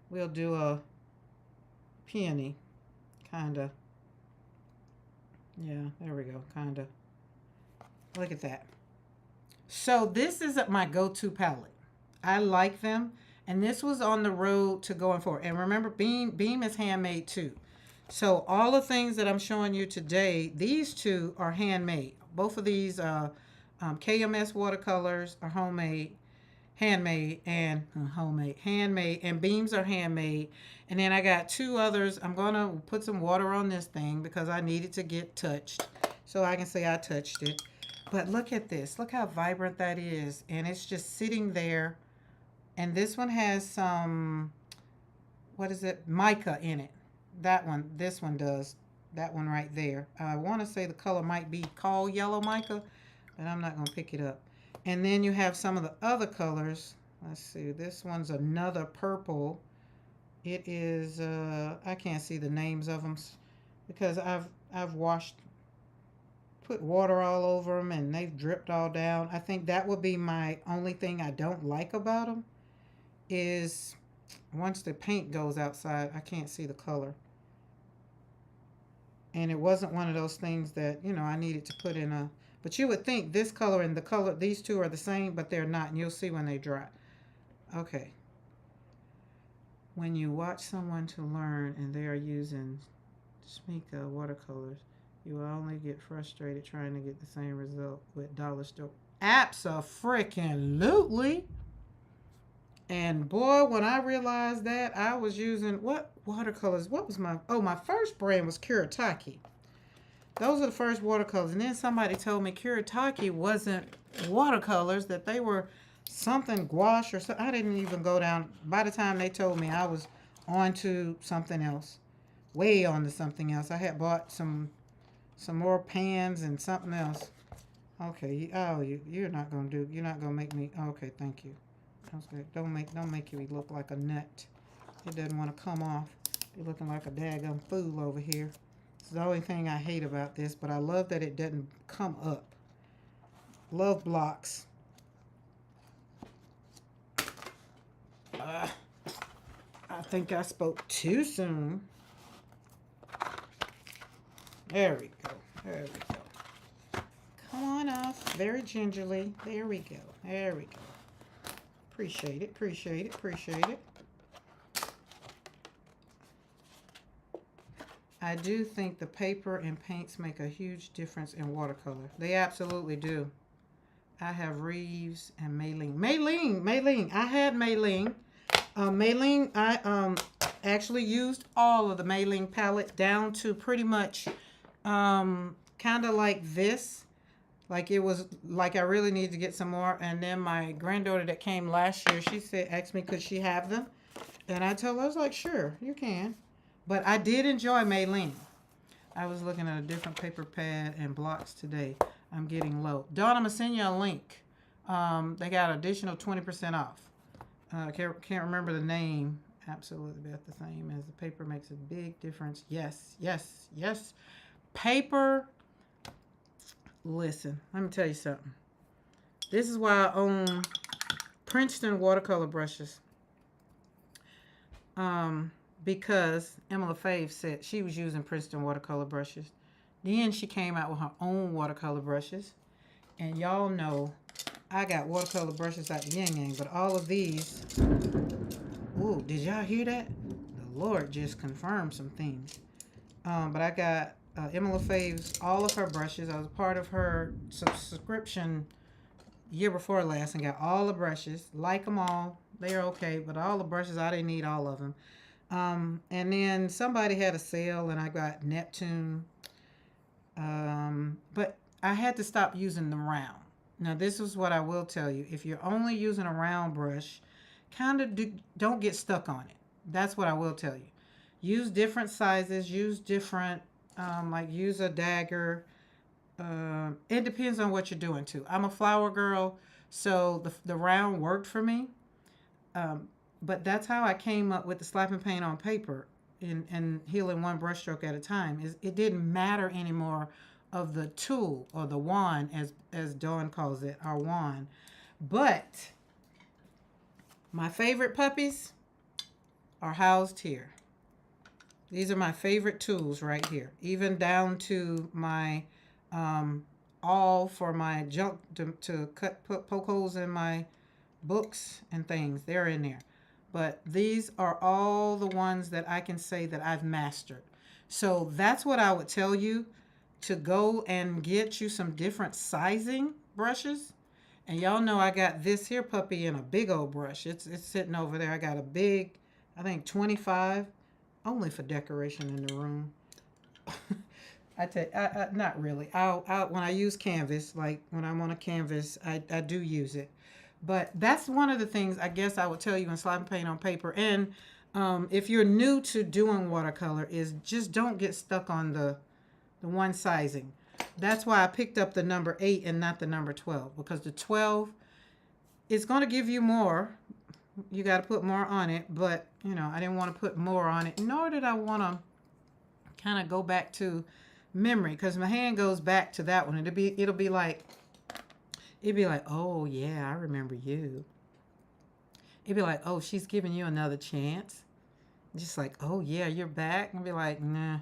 We'll do a peony, kind of. Yeah, there we go, kind of. Look at that. So this is my go-to palette. I like them. And this was on the road to going forward. And remember, Beam is handmade too. So all the things that I'm showing you today, these two are handmade. Both of these KMS watercolors are homemade, handmade, and handmade, and Beams are handmade. And then I got two others. I'm going to put some water on this thing because I need it to get touched so I can say I touched it. But look at this. Look how vibrant that is. And it's just sitting there. And this one has some, what is it, mica in it. That one, this one does. That one right there. I want to say the color might be called yellow mica, but I'm not going to pick it up. And then you have some of the other colors. Let's see. This one's another purple. It is, I can't see the names of them because I've put water all over them and they've dripped all down. I think that would be my only thing I don't like about them is once the paint goes outside, I can't see the color. And it wasn't one of those things that, I needed to put in a, but you would think this color and the color, these two are the same, but they're not. And you'll see when they dry. Okay. When you watch someone to learn and they are using Schmincke watercolors, you will only get frustrated trying to get the same result with dollar store. Abso-freaking-lutely. And boy, when I realized that, I was using, what watercolors? What was my first brand was Kuretake. Those are the first watercolors. And then somebody told me Kuretake wasn't watercolors, that they were something gouache or something. I didn't even go down. By the time they told me, I was on to something else. Way on to something else. I had bought some more pans and something else. Okay. Oh, you're not going to make me. Okay, thank you. Don't make you look like a nut. It doesn't want to come off. You're looking like a daggum fool over here. It's the only thing I hate about this, but I love that it doesn't come up. Love blocks. I think I spoke too soon. There we go. There we go. Come on off. Very gingerly. There we go. There we go. Appreciate it, appreciate it, appreciate it. I do think the paper and paints make a huge difference in watercolor. They absolutely do. I have Reeves and Maylene. Maylene. I had Maylene. Maylene, I actually used all of the Maylene palette down to pretty much kind of like this. Like it was like I really need to get some more. And then my granddaughter that came last year, she asked me, could she have them? And I told her, I was like, sure, you can. But I did enjoy Maylene. I was looking at a different paper pad and blocks today. I'm getting low. Dawn, I'm going to send you a link. They got additional 20% off. Can't remember the name. Absolutely about the same as the paper makes a big difference. Yes, yes, yes. Paper. Listen, let me tell you something. This is why I own Princeton watercolor brushes. Because Emma LaFave said she was using Princeton watercolor brushes. Then she came out with her own watercolor brushes. And y'all know I got watercolor brushes out the yin yang, but all of these. Ooh, did y'all hear that? The Lord just confirmed some things. But I got Emma LaFave's, all of her brushes. I was a part of her subscription year before last and got all the brushes. Like them all. They're okay, but all the brushes, I didn't need all of them. And then somebody had a sale and I got Neptune. But I had to stop using the round. Now, this is what I will tell you. If you're only using a round brush, kind of don't get stuck on it. That's what I will tell you. Use different sizes. Use different, like use a dagger. It depends on what you're doing too. I'm a flower girl, so the round worked for me. But that's how I came up with the slapping paint on paper and healing one brushstroke at a time. Is it didn't matter anymore of the tool or the wand, as Dawn calls it, our wand. But my favorite puppies are housed here. These are my favorite tools right here, even down to my all for my junk to poke holes in my books and things. They're in there. But these are all the ones that I can say that I've mastered. So that's what I would tell you, to go and get you some different sizing brushes. And y'all know I got this here puppy in a big old brush. It's sitting over there. I got a big, I think 25, only for decoration in the room. I tell you, not really. I'll when I use canvas, like when I'm on a canvas, I do use it. But that's one of the things I guess I would tell you in slapping paint on paper. And if you're new to doing watercolor, is just don't get stuck on the one sizing. That's why I picked up the number 8 and not the number 12, because the 12 is going to give you more. You got to put more on it, but you know, I didn't want to put more on it, nor did I want to kind of go back to memory, because my hand goes back to that one. It'll be like, oh yeah, I remember you. It'd be like, oh, she's giving you another chance. Just like, oh yeah, you're back. And be like, nah.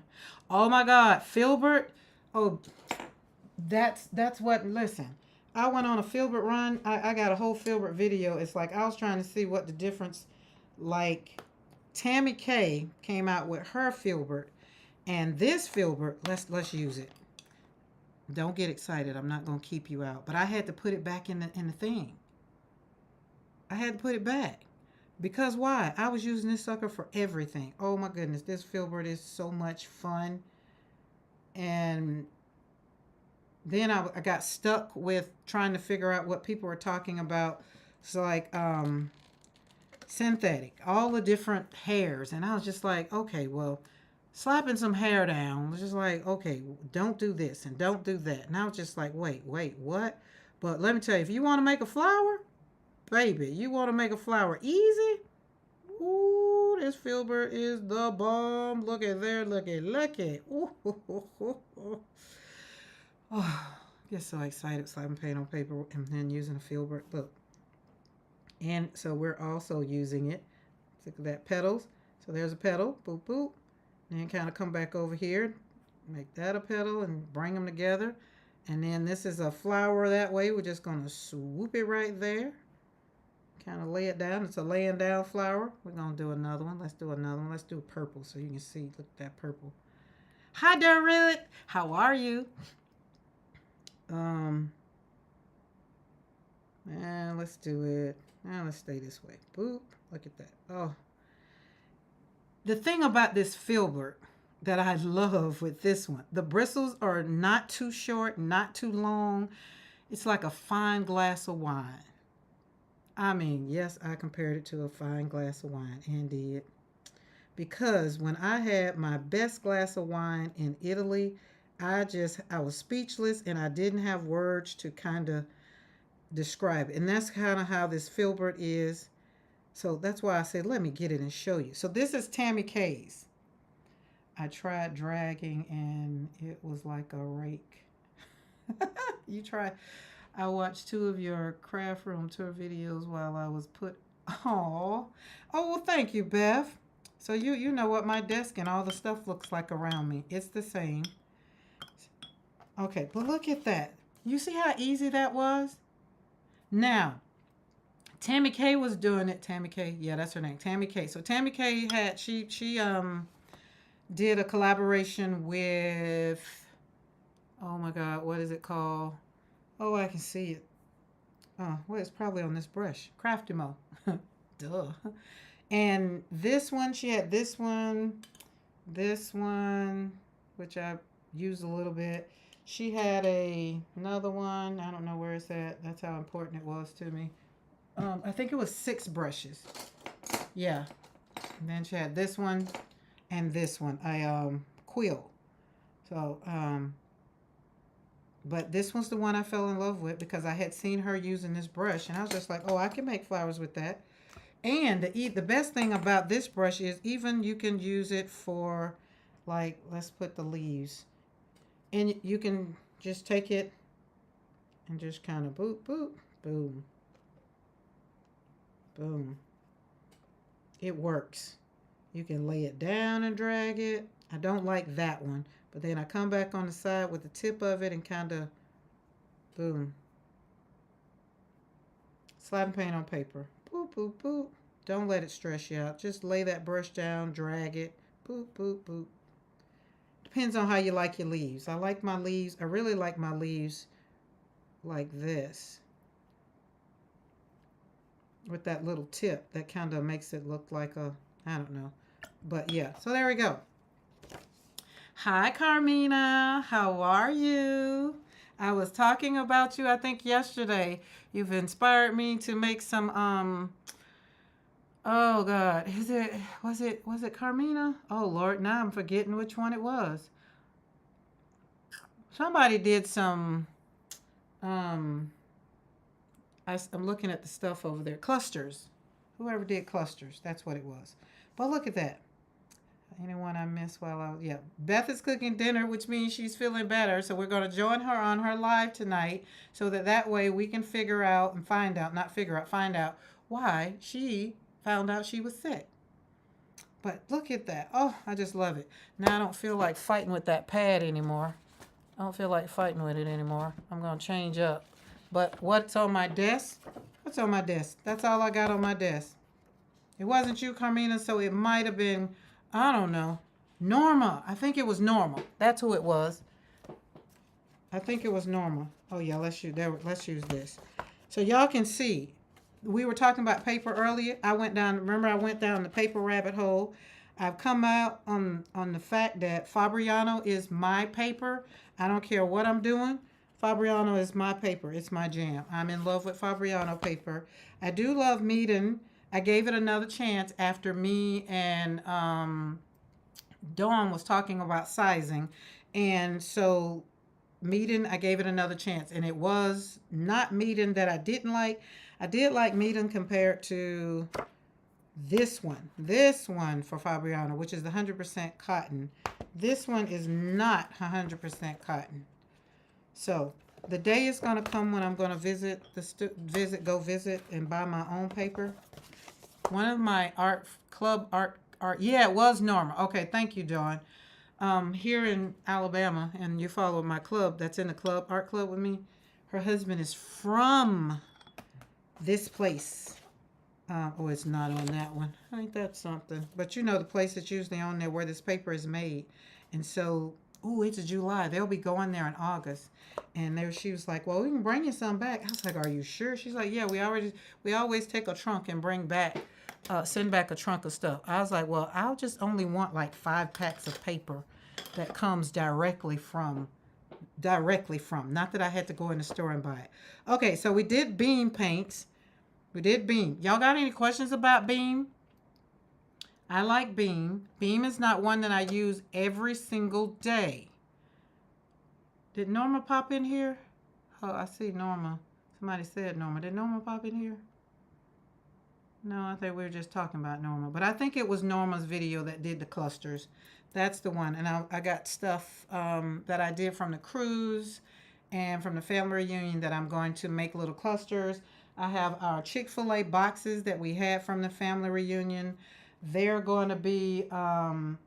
Oh my God, Filbert. Oh, that's what. Listen, I went on a Filbert run. I got a whole Filbert video. It's like I was trying to see what the difference. Like, Tammy K came out with her Filbert, and this Filbert. Let's use it. Don't get excited. I'm not gonna keep you out. But I had to put it back in the thing. I had to put it back. Because why? I was using this sucker for everything. Oh my goodness, this Filbert is so much fun. And then I got stuck with trying to figure out what people were talking about. It's like synthetic, all the different hairs. And I was just like, okay, well, slapping some hair down was just like, okay, don't do this and don't do that. And I was just like, wait, what? But let me tell you, if you want to make a flower, baby, you want to make a flower easy? Ooh, this Filbert is the bomb. Look at there, look at. Ooh, Oh, I get so excited slapping paint on paper and then using a Filbert. Look. And so we're also using it. Look at that, petals. So there's a petal. Boop, boop. And then kind of come back over here. Make that a petal and bring them together. And then this is a flower that way. We're just going to swoop it right there. Kind of lay it down. It's a laying down flower. We're going to do another one. Let's do another one. Let's do purple so you can see. Look at that purple. Hi, Daryl. How are you? And let's do it. Now let's stay this way. Boop. Look at that. Oh. The thing about this Filbert that I love with this one, the bristles are not too short, not too long. It's like a fine glass of wine. I mean, yes, I compared it to a fine glass of wine, and did. Because when I had my best glass of wine in Italy, I was speechless and I didn't have words to kind of describe it. And that's kind of how this Filbert is. So that's why I said, let me get it and show you. So this is Tammy K's. I tried dragging and it was like a rake. You try. I watched 2 of your craft room tour videos while I was Oh, well, thank you, Bev. So you know what my desk and all the stuff looks like around me. It's the same. Okay, but look at that. You see how easy that was? Now, Tammy K was doing it. Tammy K, yeah, that's her name. Tammy K. So Tammy K had she did a collaboration with, oh my God, what is it called? Oh, I can see it. Oh, well, it's probably on this brush. Craftimo. Duh. And this one, she had this one, which I used a little bit. She had another one. I don't know where it's at. That's how important it was to me. I think it was 6 brushes. Yeah. And then she had this one and this one. Quill. So, but this was the one I fell in love with because I had seen her using this brush. And I was just like, oh, I can make flowers with that. And the best thing about this brush is even you can use it for, like, let's put the leaves. And you can just take it and just kind of boop, boop, boom, boom. It works. You can lay it down and drag it. I don't like that one. But then I come back on the side with the tip of it and kind of, boom. Slap and paint on paper. Boop, boop, boop. Don't let it stress you out. Just lay that brush down, drag it. Boop, boop, boop. Depends on how you like your leaves. I like my leaves. I really like my leaves like this. With that little tip that kind of makes it look like a, I don't know. But yeah, so there we go. Hi, Carmina. How are you? I was talking about you, I think, yesterday. You've inspired me to make some, oh God, was it Carmina? Oh Lord, now I'm forgetting which one it was. Somebody did some, I'm looking at the stuff over there. Clusters. Whoever did clusters, that's what it was. But look at that. Anyone I missed while I was, yeah. Beth is cooking dinner, which means she's feeling better. So we're going to join her on her live tonight so that way we can figure out and find out, not figure out, find out why she found out she was sick. But look at that. Oh, I just love it. Now I don't feel like fighting with that pad anymore. I don't feel like fighting with it anymore. I'm going to change up. But what's on my desk? What's on my desk? That's all I got on my desk. It wasn't you, Carmina, so it might have been, I don't know, Norma. I think it was Norma. That's who it was. I think it was Norma. Oh yeah, let's use this. So y'all can see, we were talking about paper earlier. I went down the paper rabbit hole. I've come out on the fact that Fabriano is my paper. I don't care what I'm doing. Fabriano is my paper. It's my jam. I'm in love with Fabriano paper. I do love Meeden. I gave it another chance after me and Dawn was talking about sizing. And so Meeden, I gave it another chance. And it was not Meeden that I didn't like. I did like Meeden compared to this one for Fabriano, which is the 100% cotton. This one is not 100% cotton. So the day is going to come when I'm going to go visit and buy my own paper. One of my art, yeah, it was Norma. Okay, thank you, Dawn. Here in Alabama, and you follow my club that's in the art club with me, her husband is from this place. Oh, it's not on that one. I think that's something. But you know the place that's usually on there where this paper is made. And so, oh, it's July. They'll be going there in August. And she was like, well, we can bring you some back. I was like, are you sure? She's like, yeah, we always take a trunk and send back a trunk of stuff. I was like, well, I'll just only want like 5 packs of paper that comes directly from. Not that I had to go in the store and buy it. Okay, so we did beam paints. We did beam. Y'all got any questions about beam? I like beam. Beam is not one that I use every single day. Did Norma pop in here? Oh, I see Norma. Somebody said Norma. Did Norma pop in here? No, I think we were just talking about Norma. But I think it was Norma's video that did the clusters. That's the one. And I got stuff that I did from the cruise and from the family reunion that I'm going to make little clusters. I have our Chick-fil-A boxes that we had from the family reunion. They're going to be, I'm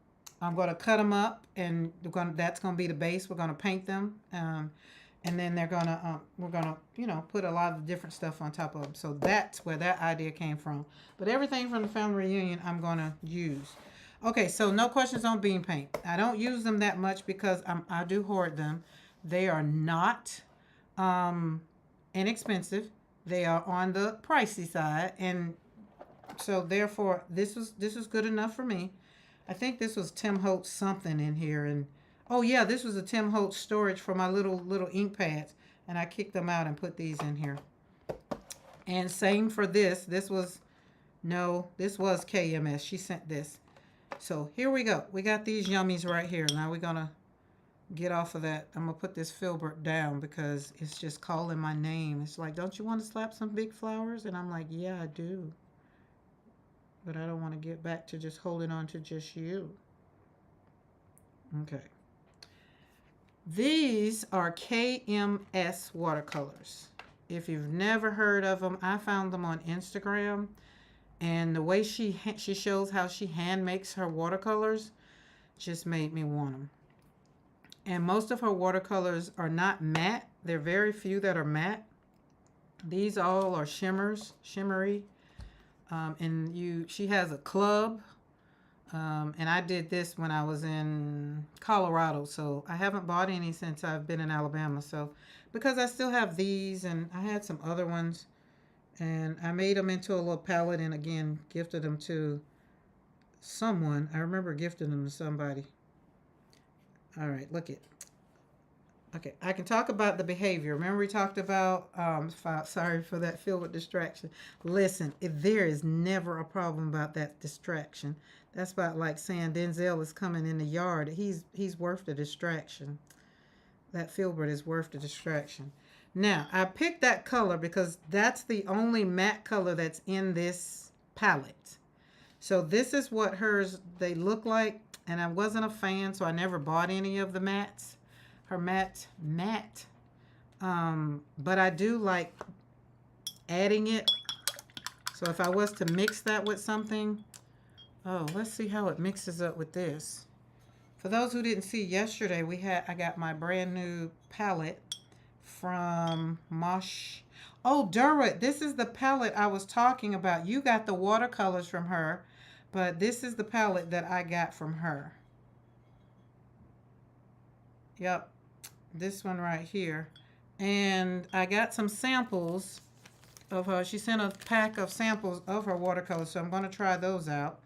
going to cut them up, and that's going to be the base. We're going to paint them. And then we're going to, put a lot of different stuff on top of them. So that's where that idea came from. But everything from the family reunion, I'm going to use. Okay, so no questions on beam paint. I don't use them that much because I do hoard them. They are not inexpensive. They are on the pricey side, and so therefore this was good enough for me. I think this was Tim Holtz something in here, and oh yeah, this was a Tim Holtz storage for my little ink pads, and I kicked them out and put these in here. And same for this. This was KMS. She sent this. So here we go. We got these yummies right here. Now we're gonna get off of that. I'm gonna put this filbert down because it's just calling my name. It's like, don't you want to slap some big flowers? And I'm like, yeah, I do. but I don't want to get back to just holding on to just you. Okay. These are KMS watercolors. If you've never heard of them, I found them on Instagram, and the way she shows how she hand makes her watercolors just made me want them. And most of her watercolors are not matte. There are very few that are matte. These all are shimmery. She has a club. And I did this when I was in Colorado, so I haven't bought any since I've been in Alabama. So, because I still have these, and I had some other ones, and I made them into a little palette, and again, gifted them to someone. I remember gifting them to somebody. All right, look it. Okay, I can talk about the behavior. Remember we talked about, sorry for that filled with distraction. Listen, there is never a problem about that distraction. That's about like saying Denzel is coming in the yard. He's worth the distraction. That filbert is worth the distraction. Now, I picked that color because that's the only matte color that's in this palette. So this is what they look like, and I wasn't a fan, so I never bought any of the mattes. Her matte. But I do like adding it. So if I was to mix that with something, let's see how it mixes up with this. For those who didn't see yesterday, I got my brand new palette from Mosh. Oh, Durward, this is the palette I was talking about. You got the watercolors from her, but this is the palette that I got from her. Yep. This one right here. And I got some samples of her. She sent a pack of samples of her watercolors, so I'm going to try those out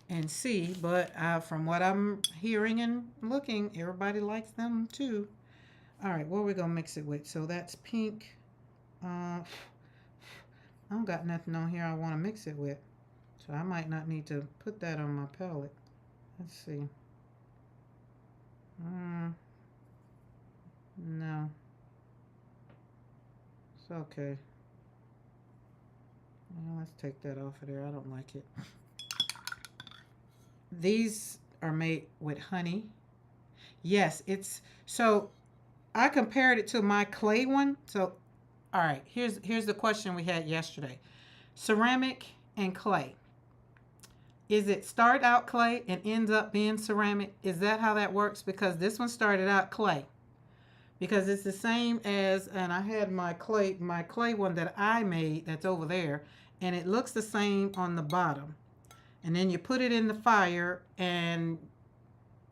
and see. But from what I'm hearing and looking, everybody likes them too. All right, what are we going to mix it with? So that's pink. I don't got nothing on here I want to mix it with, so I might not need to put that on my palette. Let's see. No. It's okay. Well, let's take that off of there. I don't like it. These are made with honey. Yes, so I compared it to my clay one. So, all right, here's the question we had yesterday. Ceramic and clay. Is it start out clay and ends up being ceramic? Is that how that works? Because this one started out clay. Because it's the same as, and I had my clay one that I made that's over there, and it looks the same on the bottom. And then you put it in the fire and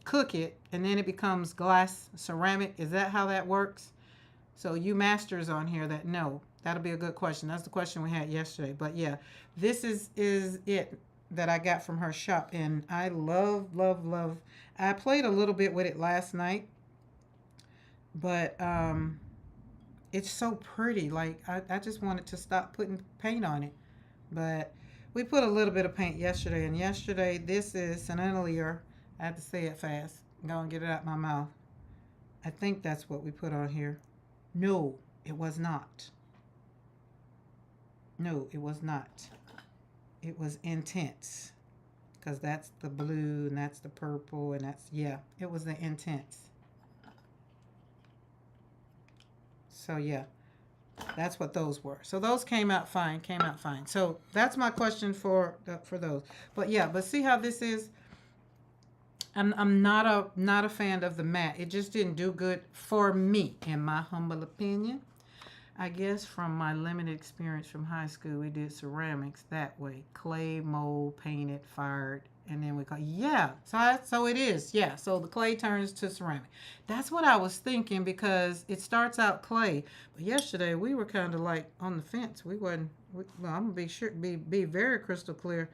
cook it, and then it becomes glass ceramic. Is that how that works? So you masters on here that know. That'll be a good question. That's the question we had yesterday. But yeah, this is it that I got from her shop, and I love. I played a little bit with it last night. But it's so pretty. Like, I just wanted to stop putting paint on it. But we put a little bit of paint yesterday. And yesterday, this is Sanalier. I have to say it fast. I'm going to get it out my mouth. I think that's what we put on here. No, it was not. No, it was not. It was Intense. Because that's the blue and that's the purple. And that's, yeah, it was the Intense. So yeah, that's what those were. So those came out fine. So that's my question for those. But yeah, but see how this is. I'm not a fan of the matte. It just didn't do good for me, in my humble opinion. I guess from my limited experience from high school, we did ceramics that way: clay, mold, painted, fired, and then we call, yeah. So it is, yeah. So the clay turns to ceramic. That's what I was thinking, because it starts out clay. But yesterday we were kind of like on the fence. We wasn't. Well, I'm gonna be very crystal clear.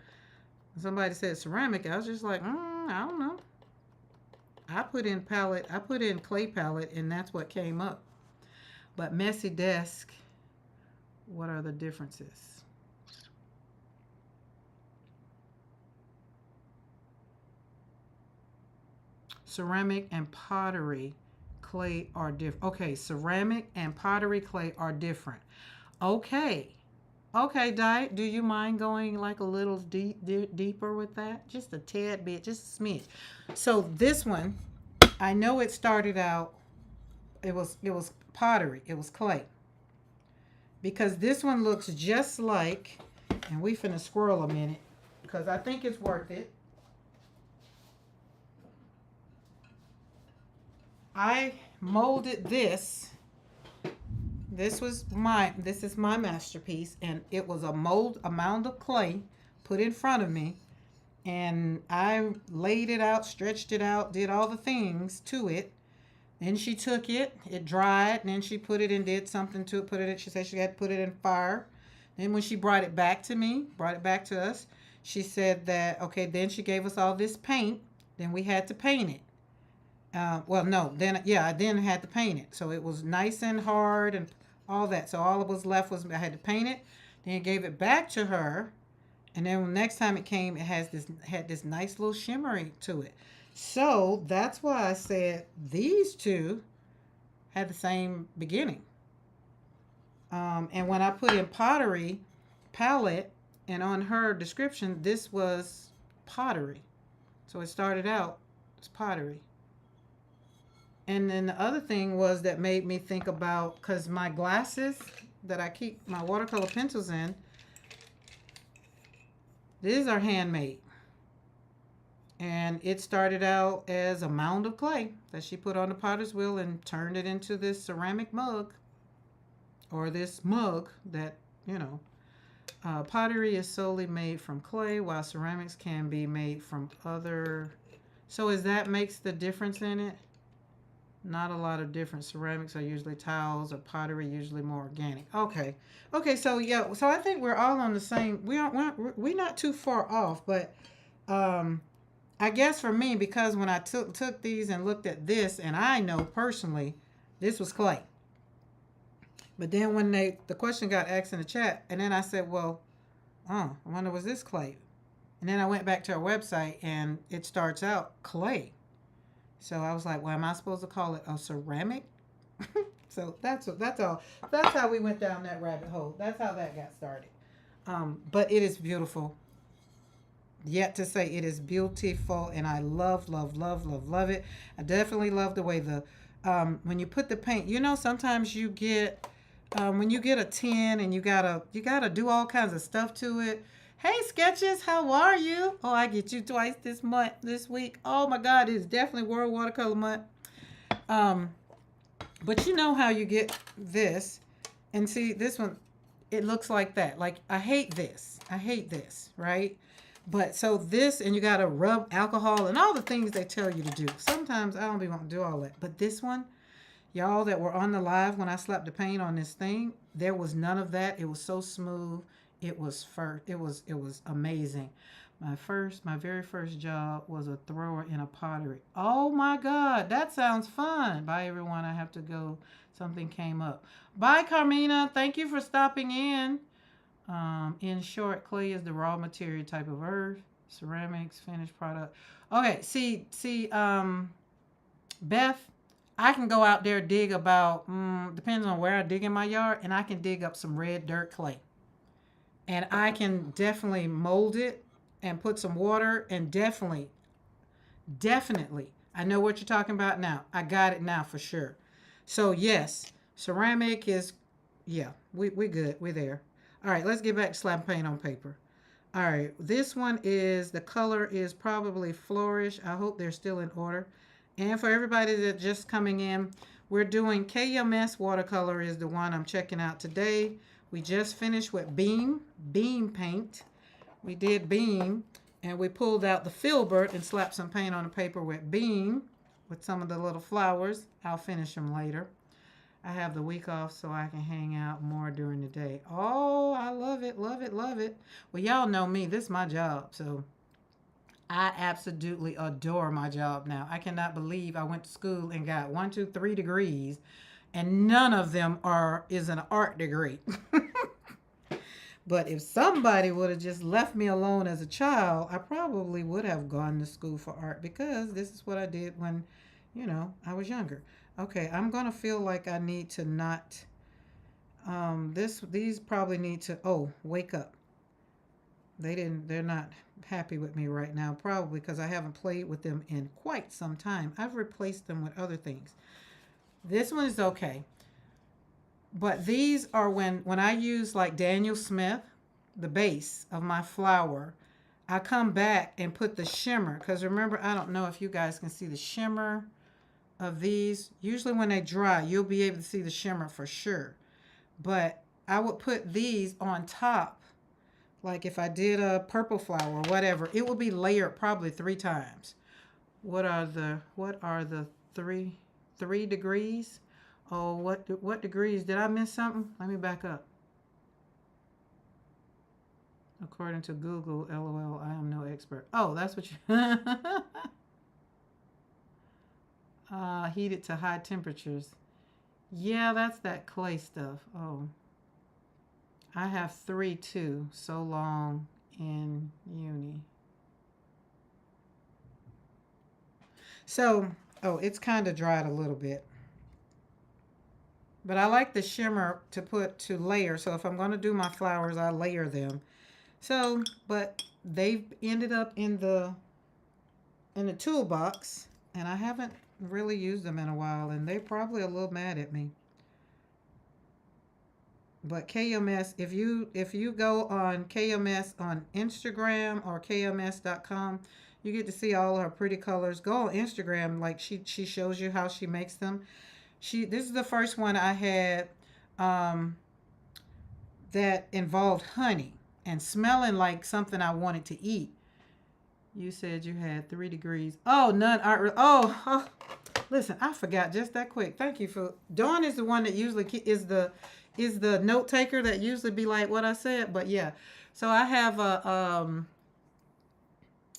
Somebody said ceramic. I was just like, I don't know. I put in clay palette, and that's what came up. But messy desk, what are the differences? Ceramic and pottery clay are different. Okay, ceramic and pottery clay are different. Okay, Okay, Di, do you mind going like a little deeper with that? Just a tad bit, just a smidge. So this one, I know it started out. It was pottery. It was clay because this one looks just like, and we finna squirrel a minute because I think it's worth it. I molded this. This is my masterpiece, and it was a mound of clay put in front of me, and I laid it out, stretched it out, did all the things to it. Then she took it, it dried, and then she put it and did something to it, put it in, she said she had to put it in fire. Then when she brought it back to me, brought it back to us, she said that, okay, then she gave us all this paint, then we had to paint it. Well, no, then, yeah, I then had to paint it. So it was nice and hard and all that. So all that was left was I had to paint it, then gave it back to her. And then next time it came, it had this nice little shimmery to it. So that's why I said these two had the same beginning. And when I put in pottery palette, and on her description, this was pottery. So it started out as pottery. And then the other thing was that made me think about, because my glasses that I keep my watercolor pencils in, these are handmade. And it started out as a mound of clay that she put on the potter's wheel and turned it into this ceramic mug, or this mug that, you know, pottery is solely made from clay, while ceramics can be made from other. So is that makes the difference in it? Not a lot of different. Ceramics are usually tiles, or pottery usually more organic. Okay, okay. So yeah, so I think we're all on the same. We're not too far off, but um, I guess for me, because when I took these and looked at this, and I know personally, this was clay. But then when the question got asked in the chat, and then I said, well, oh, I wonder was this clay? And then I went back to our website, and it starts out clay. So I was like, well, am I supposed to call it a ceramic? So that's all. That's how we went down that rabbit hole. That's how that got started. But it is beautiful. Yet to say it is beautiful, and I love, love, love, love, love it. I definitely love the way the when you put the paint. You know, sometimes you get when you get a tin and you gotta do all kinds of stuff to it. Hey Sketches, how are you? Oh, I get you twice this week. Oh my God, it's definitely World Watercolor Month. Um, but you know how you get this, and see this one, it looks like that. Like I hate this. I hate this, right? But so this, and you gotta rub alcohol and all the things they tell you to do. Sometimes I don't be want to do all that. But this one, y'all that were on the live when I slapped the paint on this thing, there was none of that. It was so smooth. It was amazing. My very first job was a thrower in a pottery. Oh my God, that sounds fun. Bye everyone. I have to go. Something came up. Bye Carmina. Thank you for stopping in. In short, clay is the raw material type of earth. Ceramics, finished product. Okay, Beth, I can go out there dig about, depends on where I dig in my yard, and I can dig up some red dirt clay. And I can definitely mold it and put some water, and definitely, I know what you're talking about now. I got it now for sure. So yes, ceramic is, yeah, we good. We're there. All right, let's get back to slap paint on paper. All right, this one is, the color is probably flourish. I hope they're still in order. And for everybody that's just coming in, we're doing KMS watercolor is the one I'm checking out today. We just finished with beam paint. We did beam, and we pulled out the filbert and slapped some paint on the paper with beam with some of the little flowers. I'll finish them later. I have the week off so I can hang out more during the day. Oh, I love it, love it, love it. Well, y'all know me. This is my job, so I absolutely adore my job now. I cannot believe I went to school and got 1, 2, 3 degrees, and none of them is an art degree. But if somebody would have just left me alone as a child, I probably would have gone to school for art, because this is what I did when, I was younger. Okay, I'm going to feel like I need to not These probably need to, oh, wake up. They're not happy with me right now, probably because I haven't played with them in quite some time. I've replaced them with other things. This one is okay. But these are when I use like Daniel Smith, the base of my flower, I come back and put the shimmer. Because remember, I don't know if you guys can see the shimmer of these. Usually when they dry, you'll be able to see the shimmer for sure. But I would put these on top. Like if I did a purple flower or whatever, it will be layered probably 3 times. What are the three degrees? Oh, what degrees? Did I miss something? Let me back up. According to Google, LOL, I am no expert. Oh, that's what you heated to high temperatures. Yeah, that's that clay stuff. Oh, I have 3 too. So long in uni. So, oh, it's kind of dried a little bit. But I like the shimmer to put to layer. So if I'm going to do my flowers, I layer them. So, but they've ended up in the toolbox, and I haven't really used them in a while, and they're probably a little mad at me. But KMS, if you go on KMS on Instagram or KMS.com, you get to see all her pretty colors. Go on Instagram, like she shows you how she makes them. This is the first one I had um, that involved honey and smelling like something I wanted to eat. You said you had 3 degrees. Oh, none are. Oh, listen, I forgot just that quick. Thank you for. Dawn is the one that usually is the note taker that usually be like what I said. But yeah, so I have a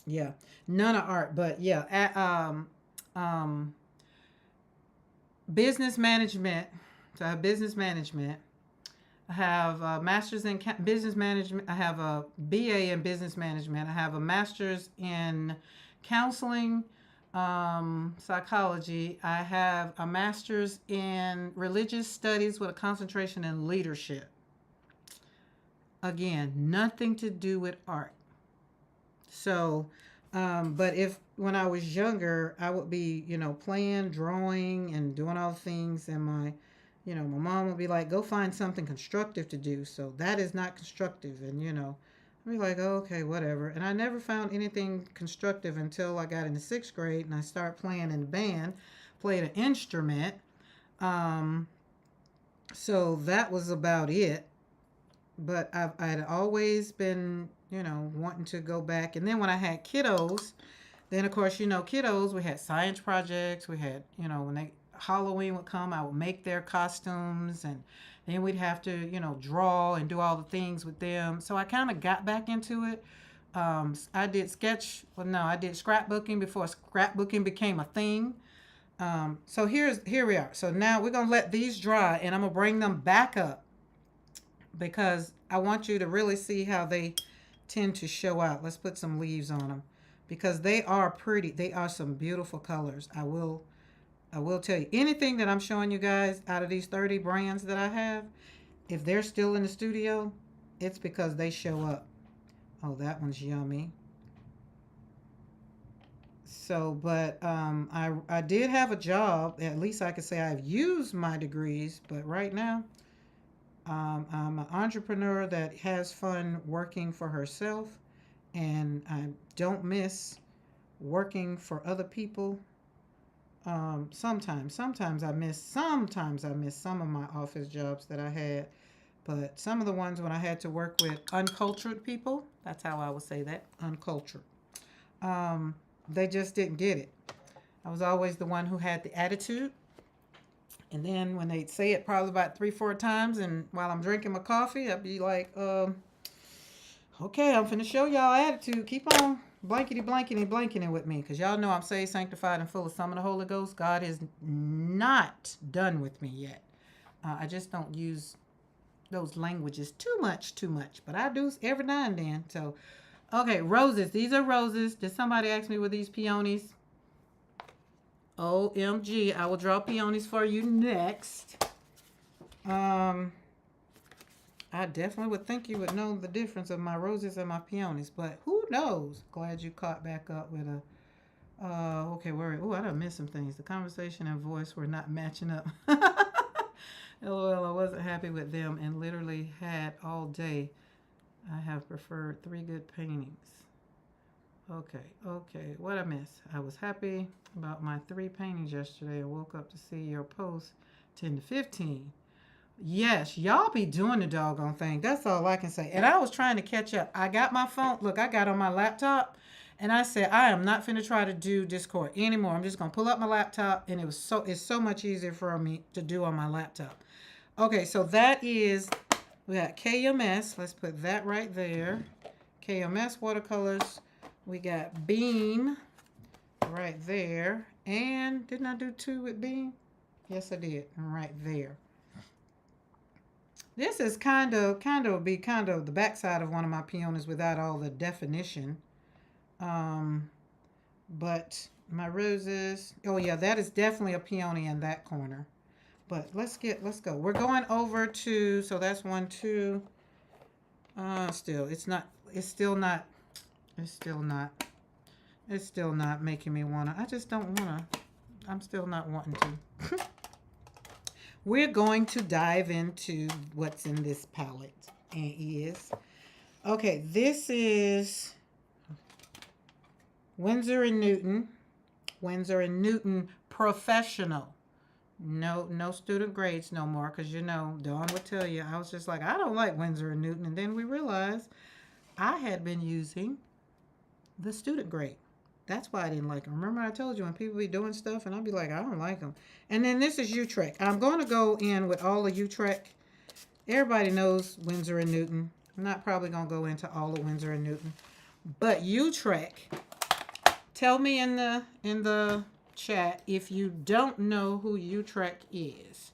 yeah, none of art, but yeah, um business management. So I have business management. I have a master's in business management. I have a BA in business management. I have a master's in counseling, psychology. I have a master's in religious studies with a concentration in leadership. Again, nothing to do with art. So, but if when I was younger, I would be, playing, drawing, and doing all the things, and my mom would be like, "Go find something constructive to do." So that is not constructive, and I'd be like, oh, "Okay, whatever." And I never found anything constructive until I got into 6th grade and I started playing in a band, played an instrument. Um, so that was about it. But I'd always been, wanting to go back. And then when I had kiddos, then of course, kiddos, we had science projects. We had, when Halloween would come, I would make their costumes, and then we'd have to, draw and do all the things with them. So I kind of got back into it. I did well, no, I did scrapbooking before scrapbooking became a thing. So here we are. So now we're gonna let these dry, and I'm gonna bring them back up because I want you to really see how they tend to show out. Let's put some leaves on them because they are pretty. They are some beautiful colors. I will tell you anything that I'm showing you guys out of these 30 brands that I have, if they're still in the studio, it's because they show up. Oh, that one's yummy. So, but I did have a job. At least I could say I've used my degrees. But right now, I'm an entrepreneur that has fun working for herself, and I don't miss working for other people. Sometimes I miss some of my office jobs that I had, but some of the ones when I had to work with uncultured people, that's how I would say that, uncultured. Um, they just didn't get it. I was always the one who had the attitude. And then when they'd say it probably about 3, 4 times, and while I'm drinking my coffee, I'd be like, okay, I'm finna show y'all attitude. Keep on blankety blankety blanketing with me. Because y'all know I'm saved, sanctified, and full of some of the Holy Ghost. God is not done with me yet. I just don't use those languages too much. But I do every now and then. So, okay, roses. These are roses. Did somebody ask me were these peonies? OMG, I will draw peonies for you next. Um, I definitely would think you would know the difference of my roses and my peonies, but who knows? Glad you caught back up with a. Okay, where? Oh, I done missed some things. The conversation and voice were not matching up. LOL, I wasn't happy with them and literally had all day. I have preferred three good paintings. Okay, okay. What I miss? I was happy about my three paintings yesterday and woke up to see your post 10 to 15. Yes, y'all be doing the doggone thing. That's all I can say. And I was trying to catch up. I got my phone. Look, I got on my laptop and I said, I am not finna try to do Discord anymore. I'm just gonna pull up my laptop and it's so much easier for me to do on my laptop. Okay, so that is we got KMS. Let's put that right there. KMS watercolors. We got Beam right there. And didn't I do two with Beam? Yes, I did. Right there. This is kind of the backside of one of my peonies without all the definition. But my roses. Oh yeah, that is definitely a peony in that corner. But let's go. We're going over to, so that's 1, 2. Still, it's still not making me wanna. I just don't wanna. I'm still not wanting to. We're going to dive into what's in this palette and is. Okay, this is Winsor & Newton. Winsor & Newton Professional. No student grades no more, because you know, Dawn would tell you, I was just like, I don't like Winsor & Newton. And then we realized I had been using the student grade. That's why I didn't like them. Remember I told you when people be doing stuff and I'd be like, I don't like them. And then this is Utrecht. I'm going to go in with all of Utrecht. Everybody knows Winsor & Newton. I'm not probably going to go into all of Winsor & Newton. But Utrecht, tell me in the chat if you don't know who Utrecht is.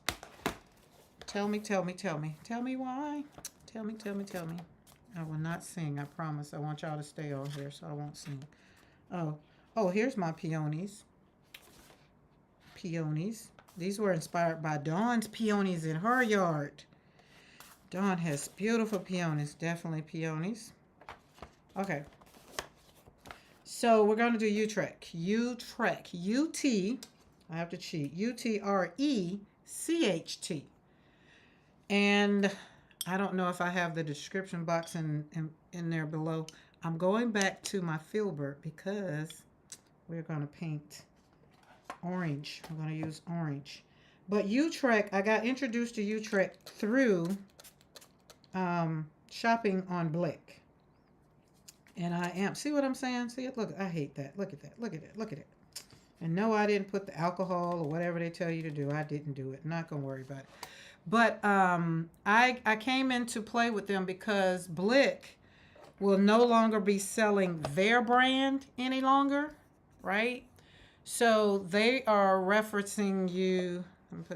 Tell me. Tell me why. Tell me. I will not sing, I promise. I want y'all to stay on here, so I won't sing. Oh, here's my peonies. These were inspired by Dawn's peonies in her yard. Dawn has beautiful peonies, definitely peonies. Okay. So we're going to do Utrecht. U-T, I have to cheat. U-T-R-E-C-H-T. And I don't know if I have the description box in there below. I'm going back to my filbert because we're going to paint orange. I'm going to use orange. But Utrecht, I got introduced to Utrecht through shopping on Blick. And I am, see what I'm saying? See it? Look, I hate that. Look at it. And no, I didn't put the alcohol or whatever they tell you to do. I didn't do it. Not going to worry about it. But I came in to play with them because Blick will no longer be selling their brand any longer, right? So they are referencing you.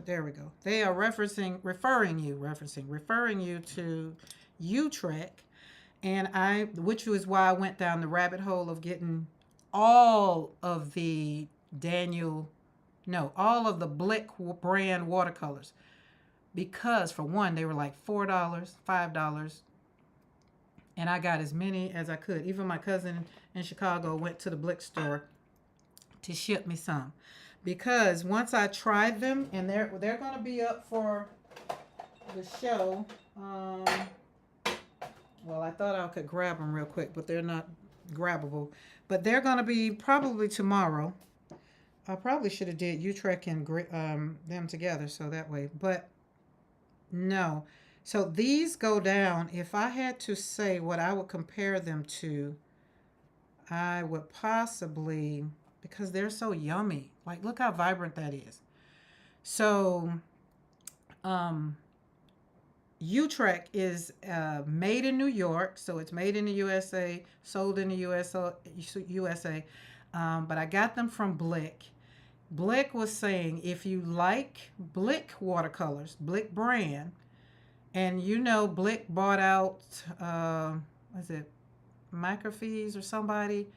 There we go. They are referring you to Utrecht, and which was why I went down the rabbit hole of getting all of the all of the Blick brand watercolors, because for one, they were like $4, $5. And I got as many as I could. Even my cousin in Chicago went to the Blick store to ship me some. Because once I tried them, and they're going to be up for the show. Well, I thought I could grab them real quick, but they're not grabbable. But they're going to be probably tomorrow. I probably should have did Utrecht and them together so that way. But no. So these go down. If I had to say what I would compare them to, I would possibly, because they're so yummy. Like, look how vibrant that is. So, Utrecht is made in New York. So it's made in the USA, sold in the USA. But I got them from Blick. Blick was saying, if you like Blick watercolors, Blick brand, and you know Blick bought out, was it Microfiche or somebody,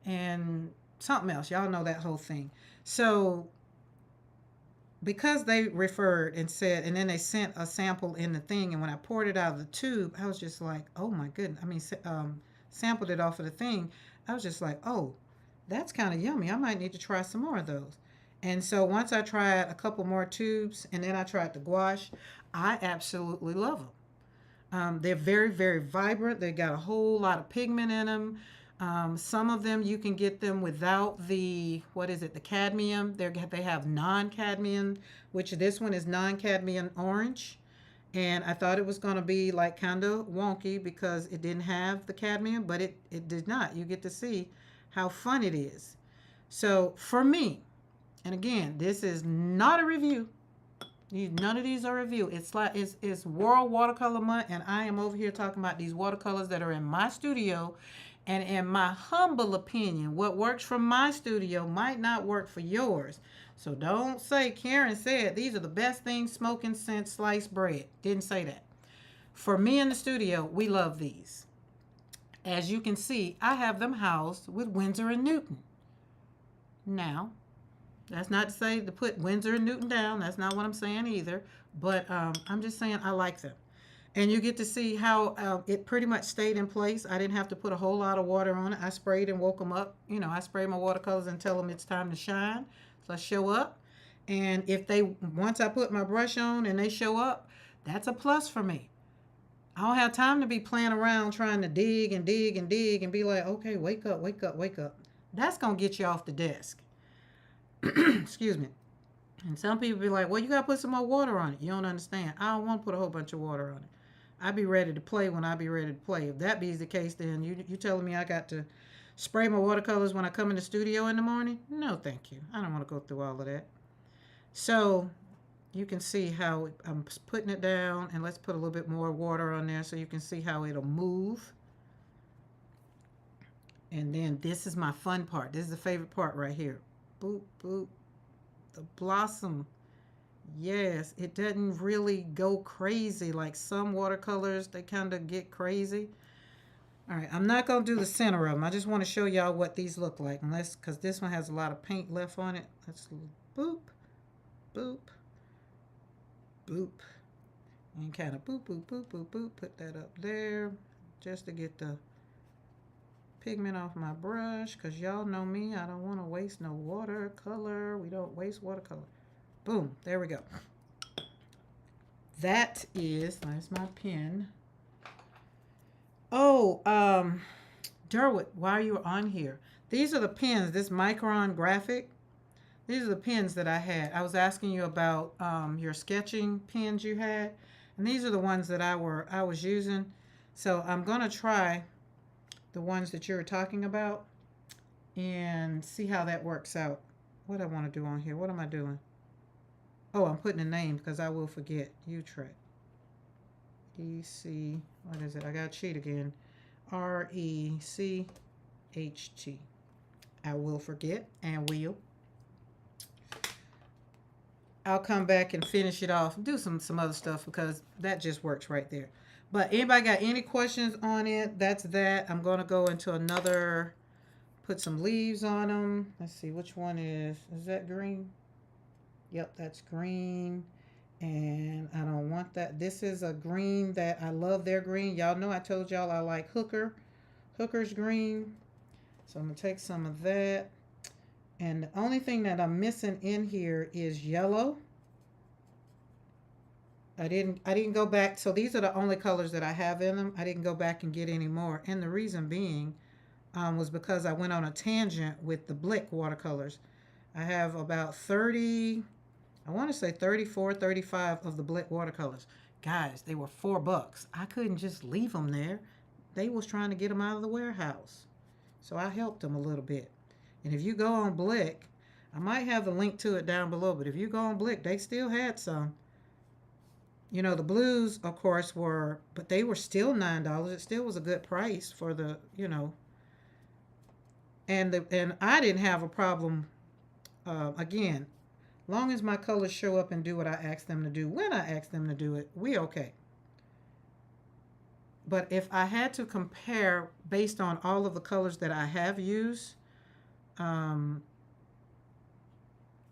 and something else. Y'all know that whole thing. So because they referred and said, and then they sent a sample in the thing, and when I poured it out of the tube, I was just like, oh my goodness. I mean, sampled it off of the thing. I was just like, oh, that's kind of yummy. I might need to try some more of those. And so once I tried a couple more tubes, and then I tried the gouache, I absolutely love them. They're very, very vibrant. They got a whole lot of pigment in them. Some of them you can get them without the, what is it, the cadmium. They have non-cadmium, which this one is non-cadmium orange. And I thought it was going to be like kind of wonky because it didn't have the cadmium, but it did not. You get to see how fun it is. So for me, and again, this is not a review. None of these are review. It's World Watercolor Month, and I am over here talking about these watercolors that are in my studio. And in my humble opinion, what works for my studio might not work for yours. So don't say Karen said these are the best things smoking since sliced bread. Didn't say that. For me in the studio, we love these. As you can see, I have them housed with Winsor and Newton. Now, that's not to say to put Winsor and Newton down. That's not what I'm saying either. But I'm just saying I like them. And you get to see how it pretty much stayed in place. I didn't have to put a whole lot of water on it. I sprayed and woke them up. You know, I spray my watercolors and tell them it's time to shine. So I show up. And if once I put my brush on and they show up, that's a plus for me. I don't have time to be playing around trying to dig and dig and dig and be like, okay, wake up, wake up, wake up. That's going to get you off the desk. Excuse me. And some people be like, well, you got to put some more water on it. You don't understand. I don't want to put a whole bunch of water on it. I be ready to play when I be ready to play. If that be the case, then you telling me I got to spray my watercolors when I come in the studio in the morning? No, thank you. I don't want to go through all of that. So you can see how I'm putting it down, and let's put a little bit more water on there so you can see how it'll move. And then this is my fun part. This is the favorite part right here. Boop, boop. The blossom. Yes, it doesn't really go crazy like some watercolors. They kind of get crazy. All right, I'm not going to do the center of them. I just want to show y'all what these look like. Because this one has a lot of paint left on it. Let's boop, boop, boop. And kind of boop, boop, boop, boop, boop. Put that up there just to get the pigment off my brush. Because y'all know me. I don't want to waste no watercolor. We don't waste watercolor. Boom, there we go. That's my pen. Oh, Derwood, while you were on here, these are the pens, this Micron graphic. These are the pens that I had. I was asking you about your sketching pens you had, and these are the ones that I was using. So I'm gonna try the ones that you were talking about and see how that works out. What I want to do on here? What am I doing? Oh, I'm putting a name because I will forget. Utrecht. E-C, what is it? I got to cheat again. R-E-C-H-T. I will forget and will. I'll come back and finish it off. Do some other stuff because that just works right there. But anybody got any questions on it? That's that. I'm going to go into another, put some leaves on them. Let's see, which one is that green? Yep, that's green. And I don't want that. This is a green that I love their green. Y'all know I told y'all I like Hooker's green. So I'm going to take some of that. And the only thing that I'm missing in here is yellow. I didn't go back. So these are the only colors that I have in them. I didn't go back and get any more. And the reason being was because I went on a tangent with the Blick watercolors. I have about 30... I want to say 34, 35 of the Blick watercolors. Guys, they were $4. I couldn't just leave them there. They was trying to get them out of the warehouse. So I helped them a little bit. And if you go on Blick, I might have the link to it down below, but if you go on Blick, they still had some. You know, the blues, of course, but they were still $9. It still was a good price for the, you know. And I didn't have a problem, again, long as my colors show up and do what I ask them to do, when I ask them to do it, we okay. But if I had to compare based on all of the colors that I have used,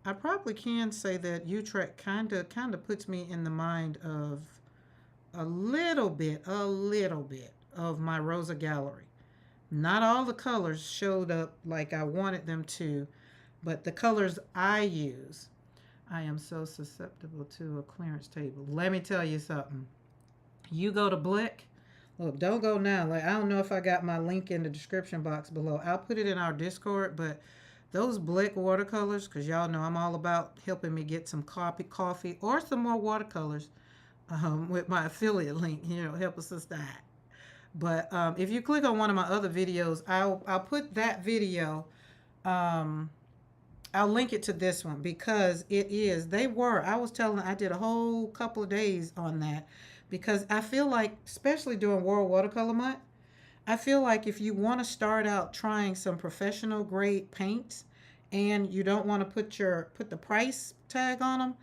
I probably can say that Utrecht kind of puts me in the mind of a little bit of my Rosa Gallery. Not all the colors showed up like I wanted them to, but the colors I use. I am so susceptible to a clearance table. Let me tell you something. You go to Blick. Look, don't go now. Like, I don't know if I got my link in the description box below. I'll put it in our Discord, but those Blick watercolors, because y'all know I'm all about helping me get some coffee or some more watercolors with my affiliate link, help a sister out. But if you click on one of my other videos, I'll put that video. Um, I'll link it to this one because I was telling, I did a whole couple of days on that because I feel like, especially during World Watercolor Month, I feel like if you want to start out trying some professional grade paints and you don't want to put the price tag on them,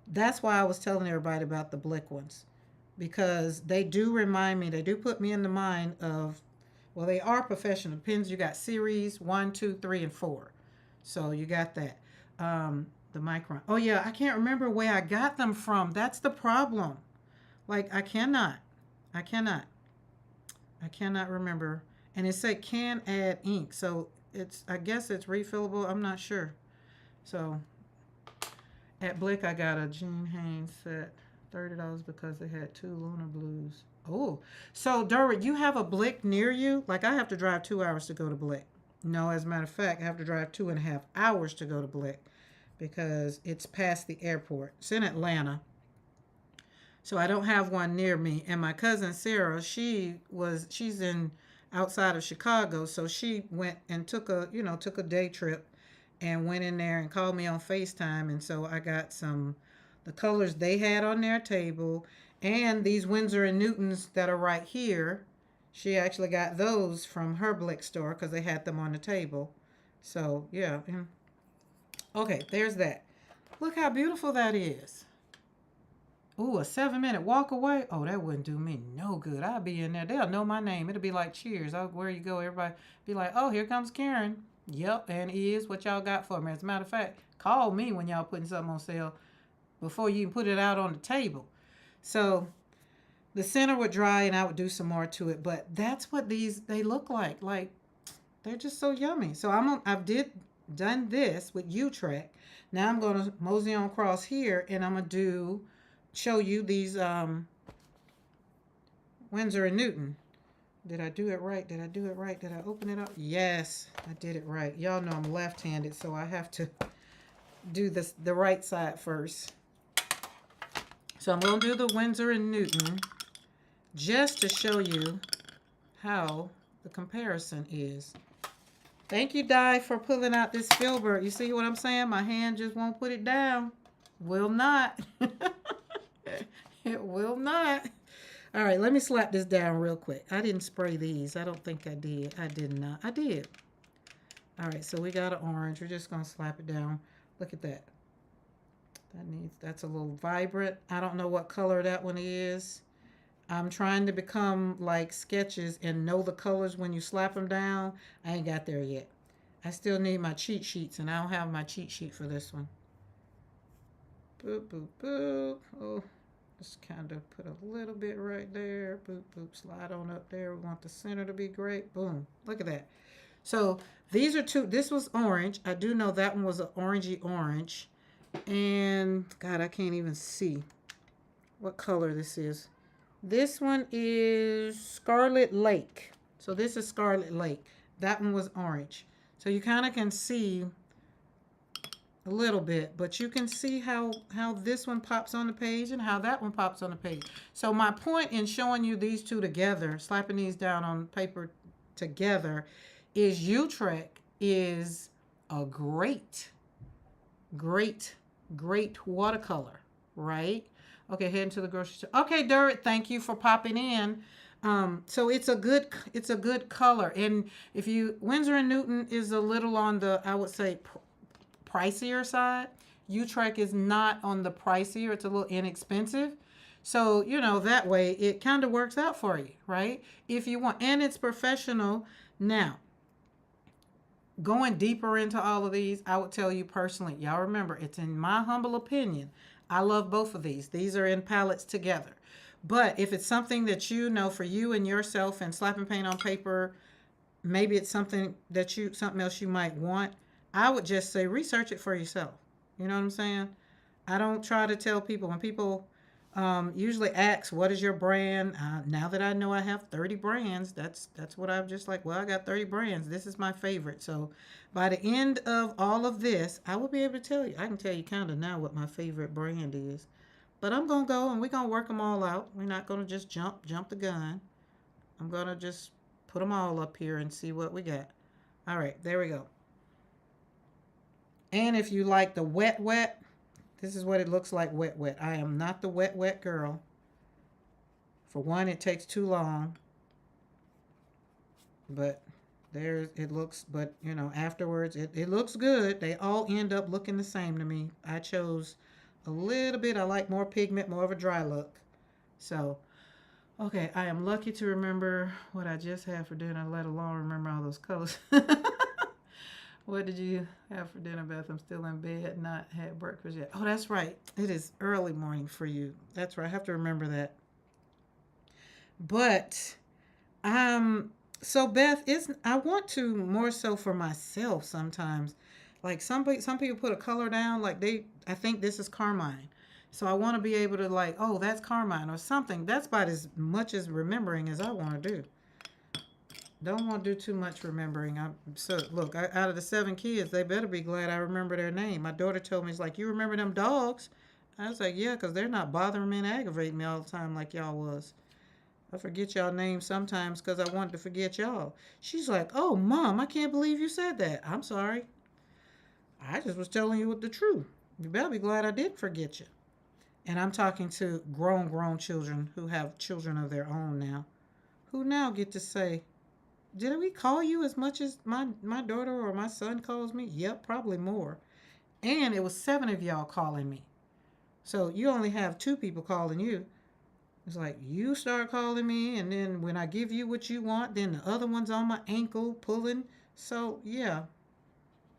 that's why I was telling everybody about the Blick ones because they do remind me, they do put me in the mind of, well, they are professional pens. You got series 1, 2, 3, and 4. So you got that. The micron. Oh yeah, I can't remember where I got them from. That's the problem. Like I cannot, I cannot remember. And it said can add ink, so I guess it's refillable. I'm not sure. So at Blick, I got a Jean Haynes set, $30 because they had 2 Lunar Blues. Oh, so Derek, you have a Blick near you? Like I have to drive 2 hours to go to Blick. No, as a matter of fact, I have to drive 2.5 hours to go to Blick because it's past the airport. It's in Atlanta. So I don't have one near me. And my cousin Sarah, she's in outside of Chicago, so she went and took a day trip and went in there and called me on FaceTime. And so I got the colors they had on their table and these Winsor and Newtons that are right here. She actually got those from her Blick store because they had them on the table. So yeah. Okay, there's that. Look how beautiful that is. Ooh, a 7-minute walk away. Oh, that wouldn't do me no good. I'll be in there. They'll know my name. It'll be like Cheers. Where you go, everybody be like, oh, here comes Karen. Yep, and is what y'all got for me. As a matter of fact, call me when y'all putting something on sale before you put it out on the table. So the center would dry and I would do some more to it. But that's what they look like. Like, they're just so yummy. So I've done this with Utrecht. Now I'm going to mosey on across here and I'm going to show you these Winsor and Newton. Did I do it right? Did I open it up? Yes, I did it right. Y'all know I'm left-handed, so I have to do the right side first. So I'm going to do the Winsor and Newton just to show you how the comparison is. Thank you, Di, for pulling out this filbert. You see what I'm saying? My hand just won't put it down. Will not. It will not. All right, let me slap this down real quick. I didn't spray these. I don't think I did. I did not. I did. All right, so we got an orange. We're just going to slap it down. Look at that. That's a little vibrant. I don't know what color that one is. I'm trying to become like Sketches and know the colors when you slap them down. I ain't got there yet. I still need my cheat sheets, and I don't have my cheat sheet for this one. Boop, boop, boop. Oh, just kind of put a little bit right there. Boop, boop, slide on up there. We want the center to be great. Boom. Look at that. So these are two. This was orange. I do know that one was an orangey orange. And, God, I can't even see what color this is. This one is Scarlet Lake. So this is Scarlet Lake. That one was orange. So you kind of can see a little bit, but you can see how this one pops on the page and how that one pops on the page. So my point in showing you these two together, slapping these down on paper together, is Utrecht is a great watercolor, right? Okay, heading to the grocery store. Okay, Derek, thank you for popping in. So it's a good color, and if Winsor and Newton is a little on the, I would say, pricier side. Utrecht is not on the pricier. It's a little inexpensive. So, that way it kind of works out for you, right? If you want, and it's professional. Now, going deeper into all of these, I would tell you personally, y'all remember, it's in my humble opinion, I love both of these. These are in palettes together. But if it's something that you know for you and yourself and slapping paint on paper, maybe it's something that you, something else you might want, I would just say research it for yourself. You know what I'm saying? I don't try to tell people. When people usually ask, "What is your brand?" Now that I know I have 30 brands, that's what I'm just like. Well, I got 30 brands. This is my favorite. So by the end of all of this, I will be able to tell you. I can tell you kind of now what my favorite brand is. But I'm gonna go and we're gonna work them all out. We're not gonna just jump the gun. I'm gonna just put them all up here and see what we got. All right, there we go. And if you like the wet wet, this is what it looks like wet wet. I am not the wet wet girl. For one, it takes too long. But there's it looks, but you know, afterwards it looks good. They all end up looking the same to me. I chose a little bit. I like more pigment, more of a dry look. So, okay, I am lucky to remember what I just had for dinner, let alone remember all those colors. What did you have for dinner, Beth? I'm still in bed, not had breakfast yet. Oh, that's right. It is early morning for you. That's right. I have to remember that. But so Beth, is I want to more so for myself sometimes. Like some people put a color down like I think this is carmine. So I want to be able to like, oh, that's carmine or something. That's about as much as remembering as I want to do. Don't want to do too much remembering. So look, out of the 7 kids, they better be glad I remember their name. My daughter told me, "It's like, you remember them dogs?" I was like, "Yeah, because they're not bothering me and aggravating me all the time like y'all was. I forget y'all names sometimes because I wanted to forget y'all." She's like, "Oh, Mom, I can't believe you said that." I'm sorry. I just was telling you the truth. You better be glad I didn't forget you. And I'm talking to grown children who have children of their own now, who now get to say, "Did we call you as much as my daughter or my son calls me?" Yep, probably more. And it was 7 of y'all calling me. So you only have 2 people calling you. It's like you start calling me, and then when I give you what you want, then the other one's on my ankle pulling. So yeah,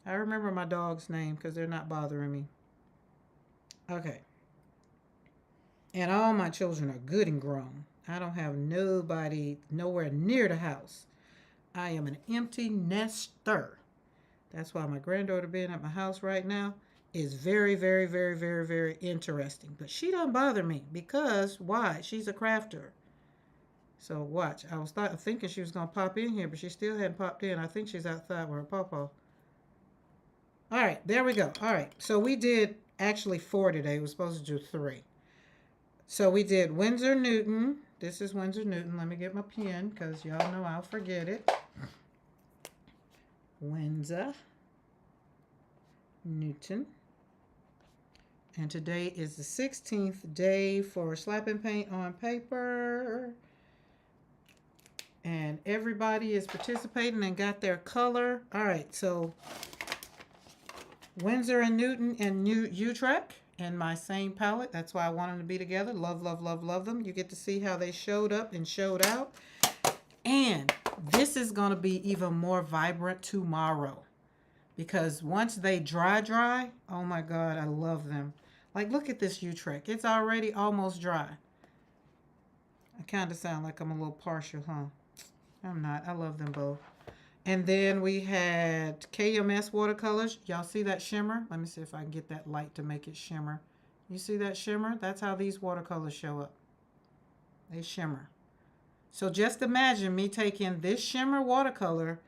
I remember my dog's name because they're not bothering me. Okay. And all my children are good and grown. I don't have nobody nowhere near the house. I am an empty nester. That's why my granddaughter being at my house right now is very, very, very, very, very interesting. But she doesn't bother me because why? She's a crafter. So watch. I was thinking she was gonna pop in here, but she still hadn't popped in. I think she's outside with her pawpaw. All right, there we go. All right, so we did actually 4 today. We were supposed to do 3. So we did Winsor Newton. This is Winsor Newton. Let me get my pen because y'all know I'll forget it. Windsor Newton. And today is the 16th day for slapping paint on paper. And everybody is participating and got their color. All right, so Winsor and Newton and Utrecht in my same palette. That's why I want them to be together. Love, love, love, love them. You get to see how they showed up and showed out. And this is going to be even more vibrant tomorrow. Because once they dry, oh my God, I love them. Like, look at this Utrecht. It's already almost dry. I kind of sound like I'm a little partial, huh? I'm not. I love them both. And then we had KMS watercolors. Y'all see that shimmer? Let me see if I can get that light to make it shimmer. You see that shimmer? That's how these watercolors show up. They shimmer. So just imagine me taking this shimmer watercolor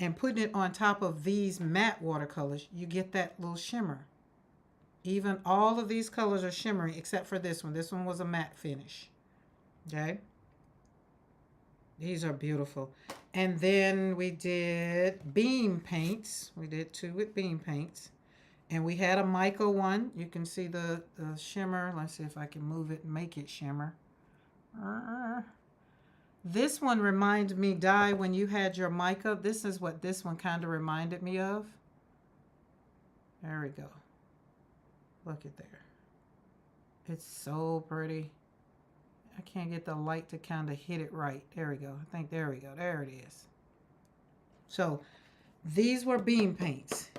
and putting it on top of these matte watercolors. You get that little shimmer. Even all of these colors are shimmering except for this one. This one was a matte finish. Okay? These are beautiful. And then we did beam paints. We did 2 with beam paints. And we had a mica one. You can see the shimmer. Let's see if I can move it and make it shimmer. This one reminded me, Di, when you had your mica. This is what this one kind of reminded me of. There we go. Look at there. It's so pretty. I can't get the light to kind of hit it right. There we go. I think there we go. There it is. So These were beam paints.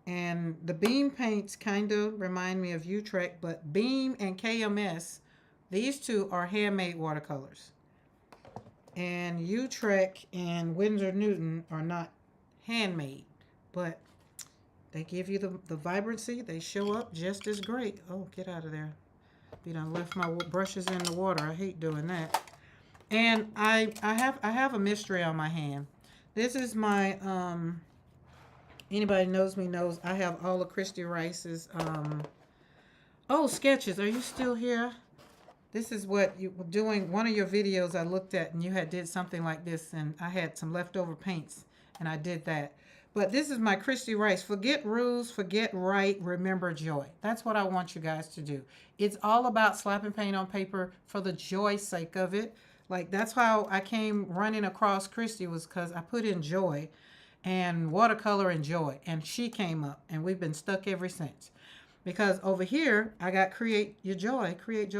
And the beam paints kind of remind me of Utrecht, but Beam and KMS, these two are handmade watercolors. And Utrecht and Winsor Newton are not handmade, but they give you the vibrancy. They show up just as great. Oh, get out of there. You done left my brushes in the water. I hate doing that. And I have a mystery on my hand. This is my anybody knows me knows I have all of Christy Rice's sketches. Are you still here? This is what you were doing. One of your videos I looked at, and you had did something like this, and I had some leftover paints, and I did that. But this is my Christy Rice. Forget rules, forget right, remember joy. That's what I want you guys to do. It's all about slapping paint on paper for the joy sake of it. Like, that's how I came running across Christy, was because I put in joy and watercolor and joy, and she came up, and we've been stuck ever since. Because over here, I got Create Joy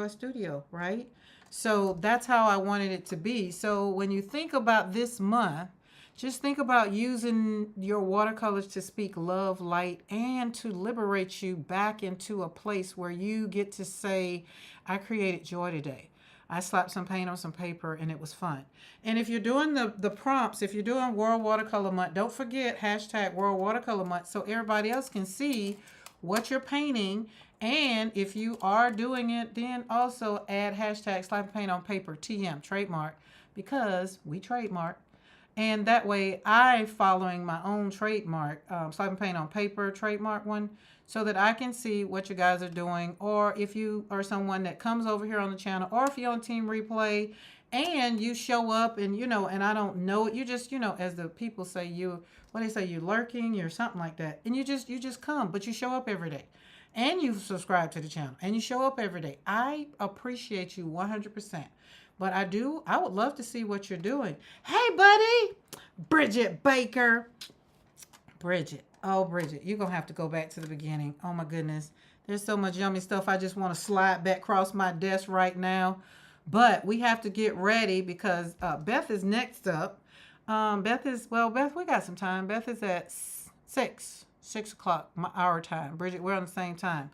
Studio, right? So that's how I wanted it to be. So when you think about this month, just think about using your watercolors to speak love, light, and to liberate you back into a place where you get to say, I created joy today. I slapped some paint on some paper and it was fun. And if you're doing the prompts, if you're doing World Watercolor Month, don't forget hashtag World Watercolor Month so everybody else can see what you're painting. And if you are doing it, then also add hashtag slapping paint on paper, TM, trademark, because we trademark. And that way I following my own trademark, slapping paint on paper, trademark one, so that I can see what you guys are doing. Or if you are someone that comes over here on the channel, or if you're on Team Replay and you show up and, and I don't know it, you just, as the people say, you lurking, you're something like that. And you just come, but you show up every day. And you subscribe to the channel and you show up every day. I appreciate you 100%. But I would love to see what you're doing. Hey, buddy, Bridget Baker. Bridget, you're going to have to go back to the beginning. Oh, my goodness. There's so much yummy stuff. I just want to slide back across my desk right now. But we have to get ready because Beth is next up. Beth, we got some time. Beth is at 6 o'clock, our time. Bridget, we're on the same time.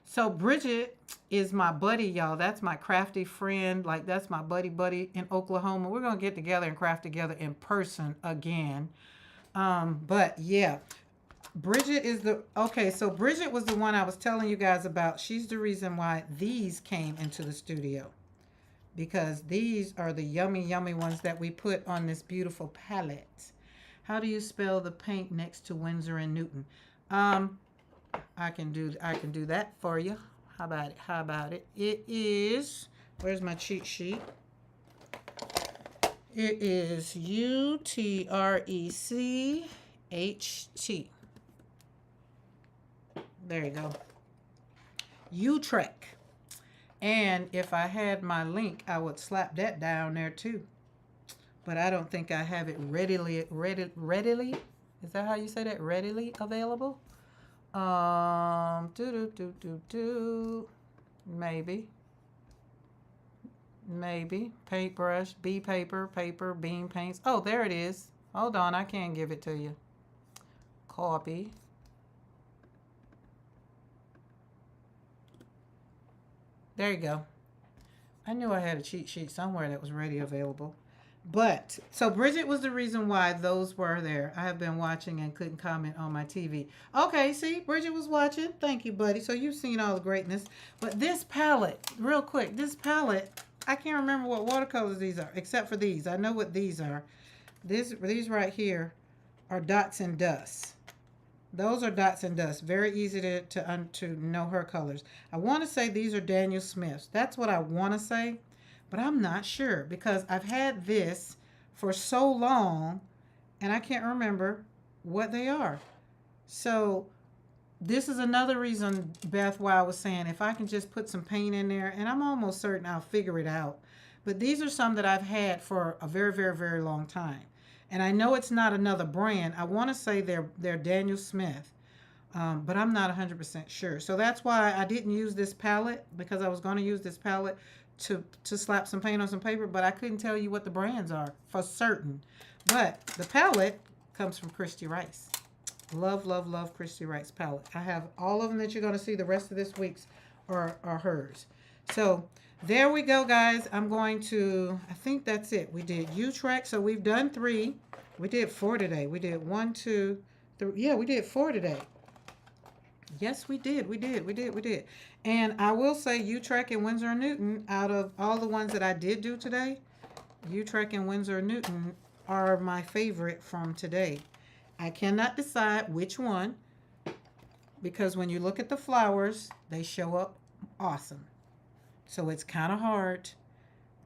So Bridget is my buddy, y'all. That's my crafty friend. Like, that's my buddy in Oklahoma. We're going to get together and craft together in person again. But yeah, Bridget is so Bridget was the one I was telling you guys about. She's the reason why these came into the studio, because these are the yummy ones that we put on this beautiful palette. How do you spell the paint next to Winsor and Newton? I can do that for you. How about it? It is, where's my cheat sheet? It is UTRECHT. There you go. Utrecht. And if I had my link, I would slap that down there too. But I don't think I have it readily. Is that how you say that? Readily available? Maybe. Paintbrush, paper, beam paints. Oh, there it is. Hold on, I can't give it to you. Copy. There you go. I knew I had a cheat sheet somewhere that was ready available. But, so Bridget was the reason why those were there. I have been watching and couldn't comment on my TV. Okay, see, Bridget was watching. Thank you, buddy. So you've seen all the greatness. But this palette, real quick, I can't remember what watercolors these are, except for these. I know what these are. These right here are Dots and Dust. Those are Dots and Dust. Very easy to know her colors. I want to say these are Daniel Smith's. That's what I want to say. But I'm not sure because I've had this for so long and I can't remember what they are. So this is another reason, Beth, why I was saying if I can just put some paint in there, and I'm almost certain I'll figure it out. But these are some that I've had for a very, very, very long time. And I know it's not another brand. I want to say they're Daniel Smith. But I'm not 100% sure. So that's why I didn't use this palette, because I was going to use this palette to slap some paint on some paper, but I couldn't tell you what the brands are for certain. But the palette comes from Christy Rice. Love, love, love Christy Rice palette. I have all of them that you're going to see the rest of this week's are hers. So there we go, guys. I'm going to, I think that's it. We did U-Track, so we've done 3. We did 4 today. We did 1, 2, 3. Yeah, we did 4 today. Yes, we did. We did. And I will say U-Track and Winsor & Newton, out of all the ones that I did do today, U-Track and Winsor & Newton are my favorite from today. I cannot decide which one because when you look at the flowers, they show up awesome. So it's kind of hard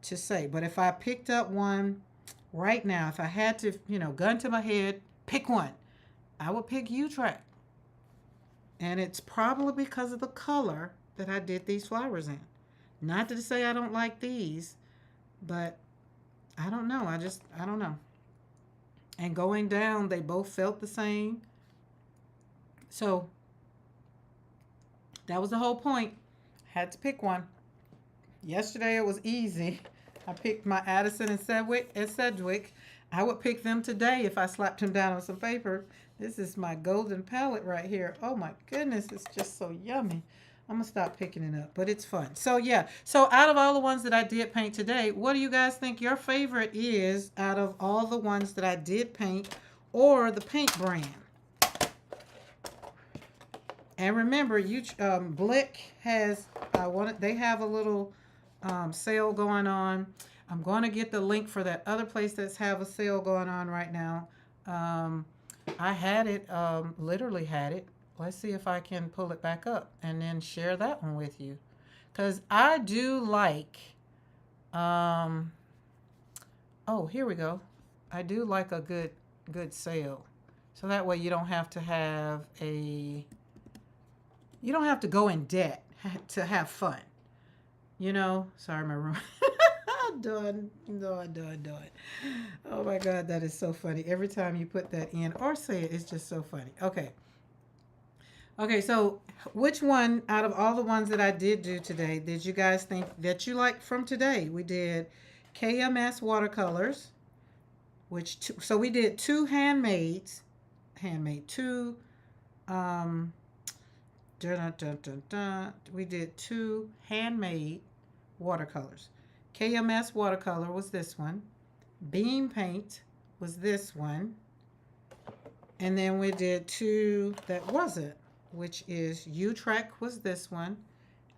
to say. But if I picked up one right now, if I had to, gun to my head, pick one, I would pick U-Track. And it's probably because of the color that I did these flowers in. Not to say I don't like these, but I don't know. I don't know. And going down, they both felt the same. So that was the whole point. Had to pick one. Yesterday it was easy. I picked my Addison and Sedgwick. I would pick them today if I slapped them down on some paper. This is my golden palette right here. Oh my goodness, it's just so yummy. I'm going to stop picking it up, but it's fun. So yeah, so out of all the ones that I did paint today, what do you guys think your favorite is out of all the ones that I did paint or the paint brand? And remember, Blick has, they have a little sale going on. I'm going to get the link for that other place that's have a sale going on right now. I had it, literally had it. Let's see if I can pull it back up and then share that one with you. Because I do like, oh, here we go. I do like a good sale. So that way you don't have to have you don't have to go in debt to have fun. Sorry, my room. Done. Oh my God, that is so funny. Every time you put that in or say it, it's just so funny. Okay, so which one out of all the ones that I did do today did you guys think that you liked from today? We did KMS watercolors, so we did 2 handmades, two, we did 2 handmade watercolors. KMS watercolor was this one. Beam paint was this one. And then we did 2 that wasn't, which is U-Track was this one.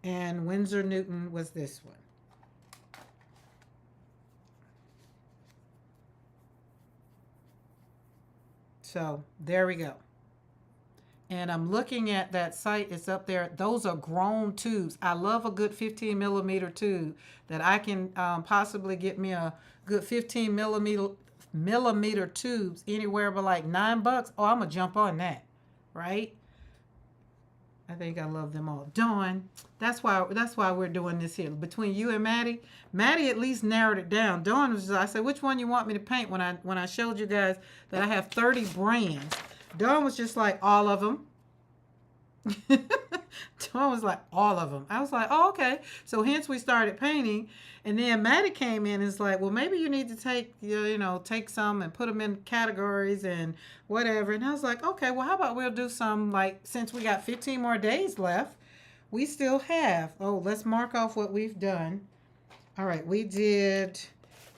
And Winsor Newton was this one. So there we go. And I'm looking at that site. It's up there. Those are grown tubes. I love a good 15 millimeter tube that I can possibly get me a good 15 millimeter tubes anywhere but like $9. Oh, I'm going to jump on that, right? I think I love them all. Dawn, that's why we're doing this here. Between you and Maddie at least narrowed it down. Dawn was just, I said, which one you want me to paint when I showed you guys that I have 30 brands. Dawn was just like, all of them. Dawn was like, all of them. I was like, oh, okay. So hence we started painting. And then Maddie came in and was like, well, maybe you need to take some and put them in categories and whatever. And I was like, okay, well, how about we'll do some, like, since we got 15 more days left, we still have. Oh, let's mark off what we've done. All right, we did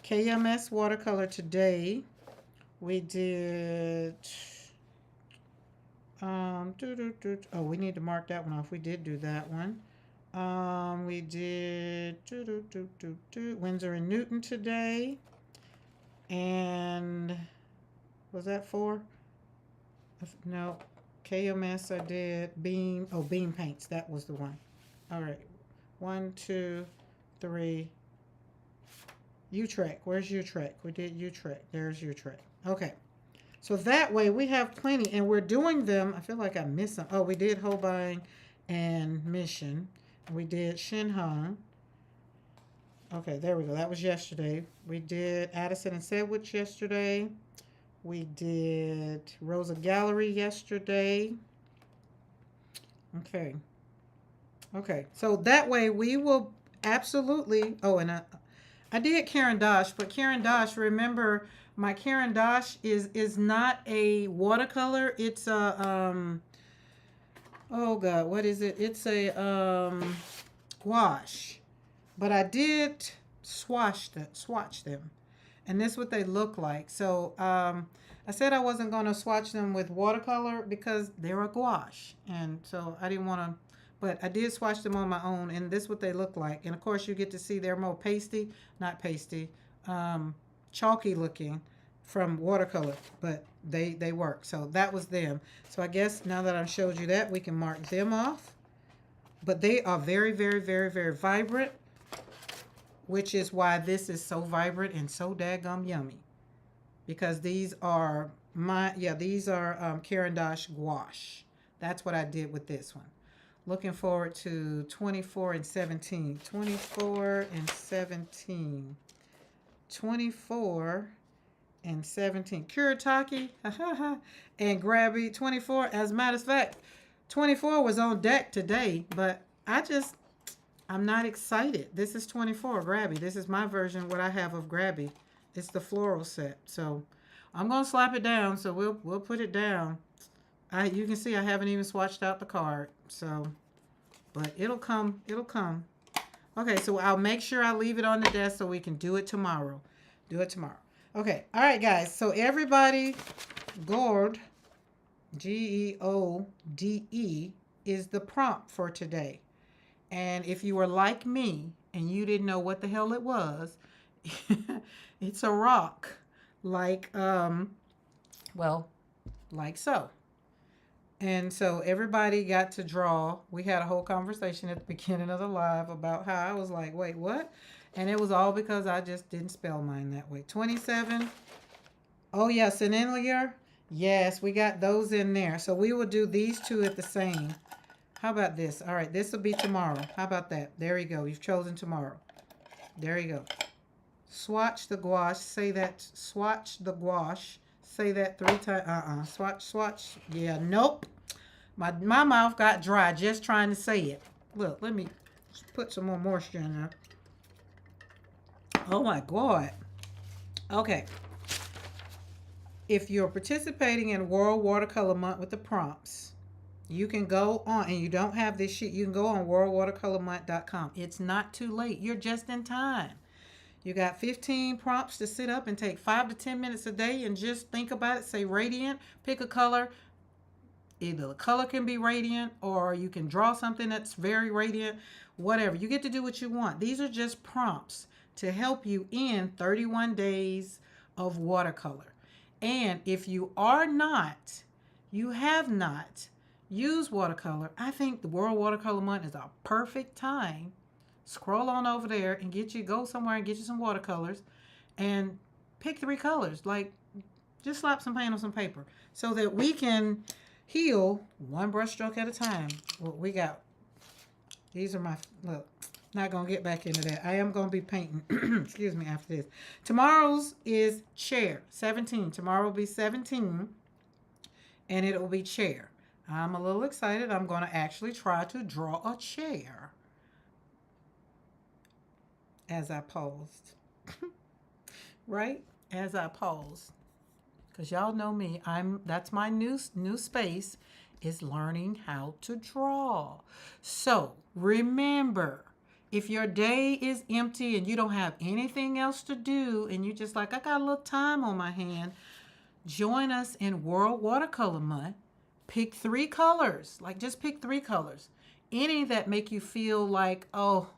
KMS watercolor today. We did... oh, we need to mark that one off. We did do that one. We did Winsor and Newton today. And was that 4? No. KMS I did. Beam paints. That was the one. All right. 1, 2, 3. U-Track. Where's U-Track? We did U-Track. There's U-Track. Okay. So that way we have plenty, and we're doing them. I feel like I missed some. Oh, we did Holbein and Mission. We did Shinhan. Okay, there we go. That was yesterday. We did Addison and Sedgwick yesterday. We did Rosa Gallery yesterday. Okay. So that way we will absolutely. Oh, and I did Karen Dosh, but Karen Dosh, remember, My Caran d'Ache is not a watercolor. It's a oh God, what is it? It's a gouache. But I did swatch them. And this is what they look like. So I said I wasn't going to swatch them with watercolor because they're a gouache. And so I didn't want to, but I did swatch them on my own. And this is what they look like. And of course you get to see they're more pasty, not pasty, chalky looking from watercolor, but they work. So that was them. So I guess now that I've showed you that, we can mark them off. But they are very, very, very, very vibrant, which is why this is so vibrant and so daggum yummy. Because these are these are Caran d'Ache gouache. That's what I did with this one. Looking forward to 24 and 17. 24 and 17. 24 and 17. Kuretake and Grabby 24. As a matter of fact, 24 was on deck today, but I'm not excited. This is 24 Grabby. This is my version, what I have of Grabby. It's the floral set. So I'm going to slap it down. So we'll put it down. You can see I haven't even swatched out the card. So, but it'll come. It'll come. Okay, so I'll make sure I leave it on the desk so we can do it tomorrow. Do it tomorrow. Okay. All right, guys. So everybody, Geode, Geode, is the prompt for today. And if you were like me and you didn't know what the hell it was, it's a rock like, like so. And so everybody got to draw. We had a whole conversation at the beginning of the live about how I was like, wait, what? And it was all because I just didn't spell mine that way. 27. Oh, yeah, Senenlier. Yes, we got those in there. So we will do these two at the same. How about this? All right, this will be tomorrow. How about that? There you go. You've chosen tomorrow. There you go. Swatch the gouache. Say that. Swatch the gouache. Say that 3 times. Swatch. Yeah, nope. My mouth got dry just trying to say it. Look, let me put some more moisture in there. Oh, my God. Okay. If you're participating in World Watercolor Month with the prompts, you can go on, and you don't have this sheet, you can go on worldwatercolormonth.com. It's not too late. You're just in time. You got 15 prompts to sit up and take 5 to 10 minutes a day and just think about it. Say radiant, pick a color. Either the color can be radiant or you can draw something that's very radiant, whatever. You get to do what you want. These are just prompts to help you in 31 days of watercolor. And if you have not used watercolor, I think the World Watercolor Month is a perfect time. Scroll on over there and go somewhere and get you some watercolors and pick 3 colors. Like, just slap some paint on some paper so that we can heal one brush stroke at a time. What we got. These are my, look, not going to get back into that. I am going to be painting, excuse me, after this. Tomorrow's is chair, 17. Tomorrow will be 17, and it will be chair. I'm a little excited. I'm going to actually try to draw a chair as I paused. Right? As I paused. Because y'all know me. That's my new space, is learning how to draw. So remember, if your day is empty and you don't have anything else to do and you just like, I got a little time on my hand, join us in World Watercolor Month. Pick 3 colors. Like, just pick 3 colors. Any that make you feel like, oh,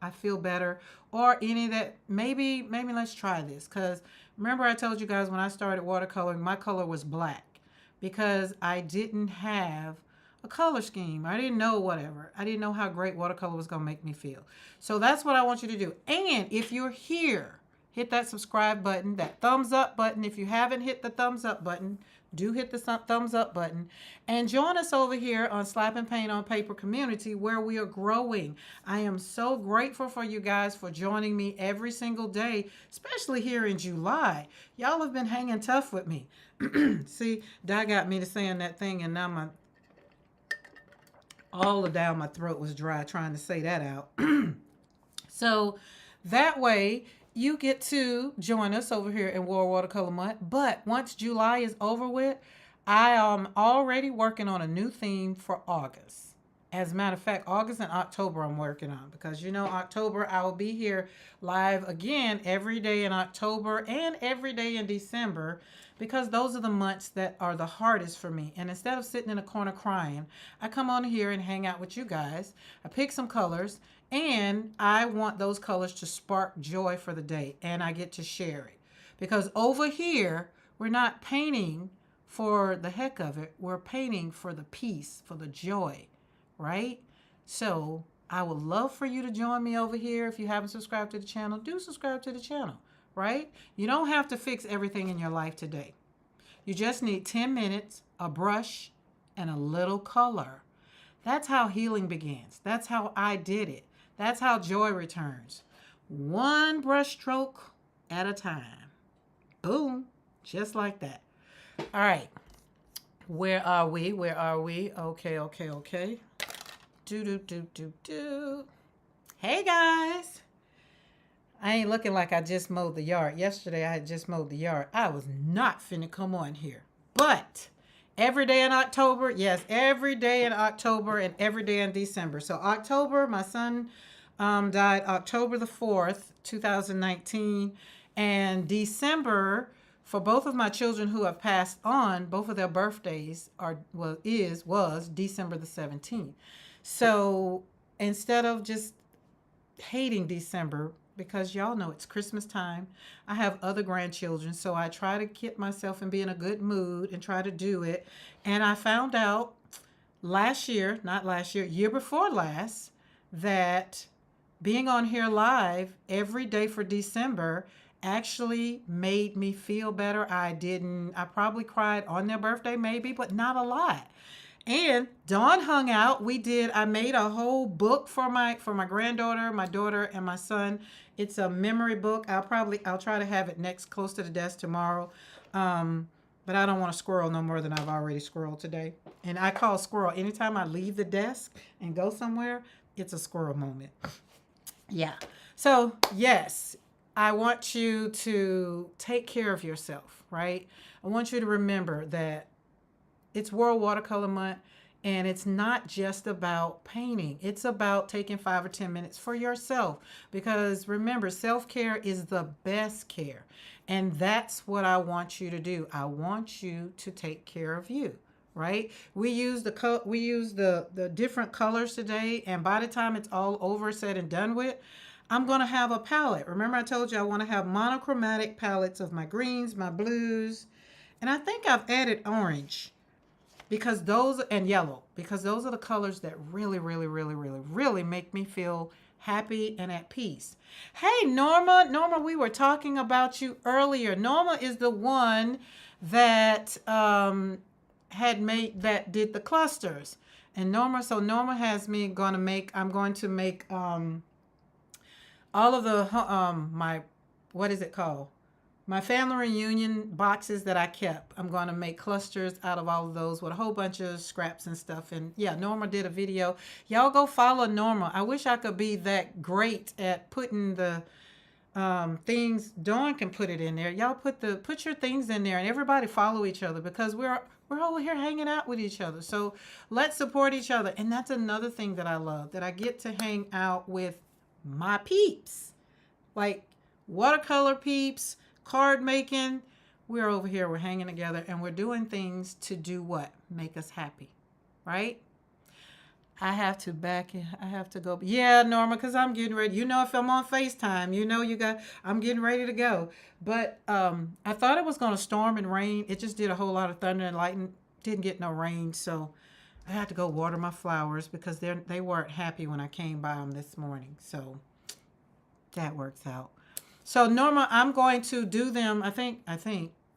I feel better. Or any that maybe let's try this. Because remember I told you guys when I started watercoloring, my color was black. Because I didn't have a color scheme. I didn't know whatever. I didn't know how great watercolor was going to make me feel. So that's what I want you to do. And if you're here, hit that subscribe button, that thumbs up button. If you haven't hit the thumbs up button, do hit the thumbs up button. And join us over here on Slap and Paint on Paper community, where we are growing. I am so grateful for you guys for joining me every single day, especially here in July. Y'all have been hanging tough with me. See, Di got me to saying that thing, and now all down my throat was dry trying to say that out. So that way, you get to join us over here in World Watercolor Month. But once July is over with, I am already working on a new theme for August. As a matter of fact, August and October I'm working on, because October I will be here live again every day in October and every day in December, because those are the months that are the hardest for me. And instead of sitting in a corner crying, I come on here and hang out with you guys. I pick some colors, and I want those colors to spark joy for the day, and I get to share it. Because over here, we're not painting for the heck of it, we're painting for the peace, for the joy, right? So I would love for you to join me over here. If you haven't subscribed to the channel, do subscribe to the channel, right? You don't have to fix everything in your life today. You just need 10 minutes, a brush, and a little color. That's how healing begins. That's how I did it. That's how joy returns. One brush stroke at a time. Boom. Just like that. All right. Where are we? Where are we? Okay. Do. Hey, guys. I ain't looking like I just mowed the yard. Yesterday, I had just mowed the yard. I was not finna come on here. But every day in October, yes, every day in October and every day in December. So October, my son died October the 4th, 2019. And December, for both of my children who have passed on, both of their birthdays was December the 17th. So instead of just hating December, because y'all know it's Christmas time, I have other grandchildren, so I try to get myself and be in a good mood and try to do it. And I found out year before last, that being on here live every day for December actually made me feel better. I probably cried on their birthday maybe, but not a lot. And Dawn hung out. I made a whole book for my granddaughter, my daughter, and my son. It's a memory book. I'll try to have it close to the desk tomorrow. But I don't want to squirrel no more than I've already squirreled today. And I call squirrel anytime I leave the desk and go somewhere, it's a squirrel moment. Yeah. So, yes, I want you to take care of yourself, right? I want you to remember that it's World Watercolor Month, and it's not just about painting. It's about taking 5 or 10 minutes for yourself, because remember, self-care is the best care. And that's what I want you to do. I want you to take care of you, right? We use the different colors today, and by the time it's all over, said and done with, I'm going to have a palette. Remember I told you I want to have monochromatic palettes of my greens, my blues, and I think I've added orange and yellow, because those are the colors that really, really, really, really, really make me feel happy and at peace. Hey, Norma, we were talking about you earlier. Norma is the one that did the clusters. And Norma has me I'm going to make all of the what is it called? My family reunion boxes that I kept. I'm going to make clusters out of all of those with a whole bunch of scraps and stuff. And yeah, Norma did a video. Y'all go follow Norma. I wish I could be that great at putting the things. Dawn can put it in there. Y'all put your things in there, and everybody follow each other, because we're over here hanging out with each other. So let's support each other. And that's another thing that I love, that I get to hang out with my peeps, like watercolor peeps, card making. We're over here, we're hanging together, and we're doing things to do what? Make us happy, right? I have to go. Yeah, Norma, because I'm getting ready. If I'm on FaceTime, I'm getting ready to go. But I thought it was going to storm and rain. It just did a whole lot of thunder and lightning. Didn't get no rain, so I had to go water my flowers, because they weren't happy when I came by them this morning. So that works out. So Norma, I'm going to do them. I think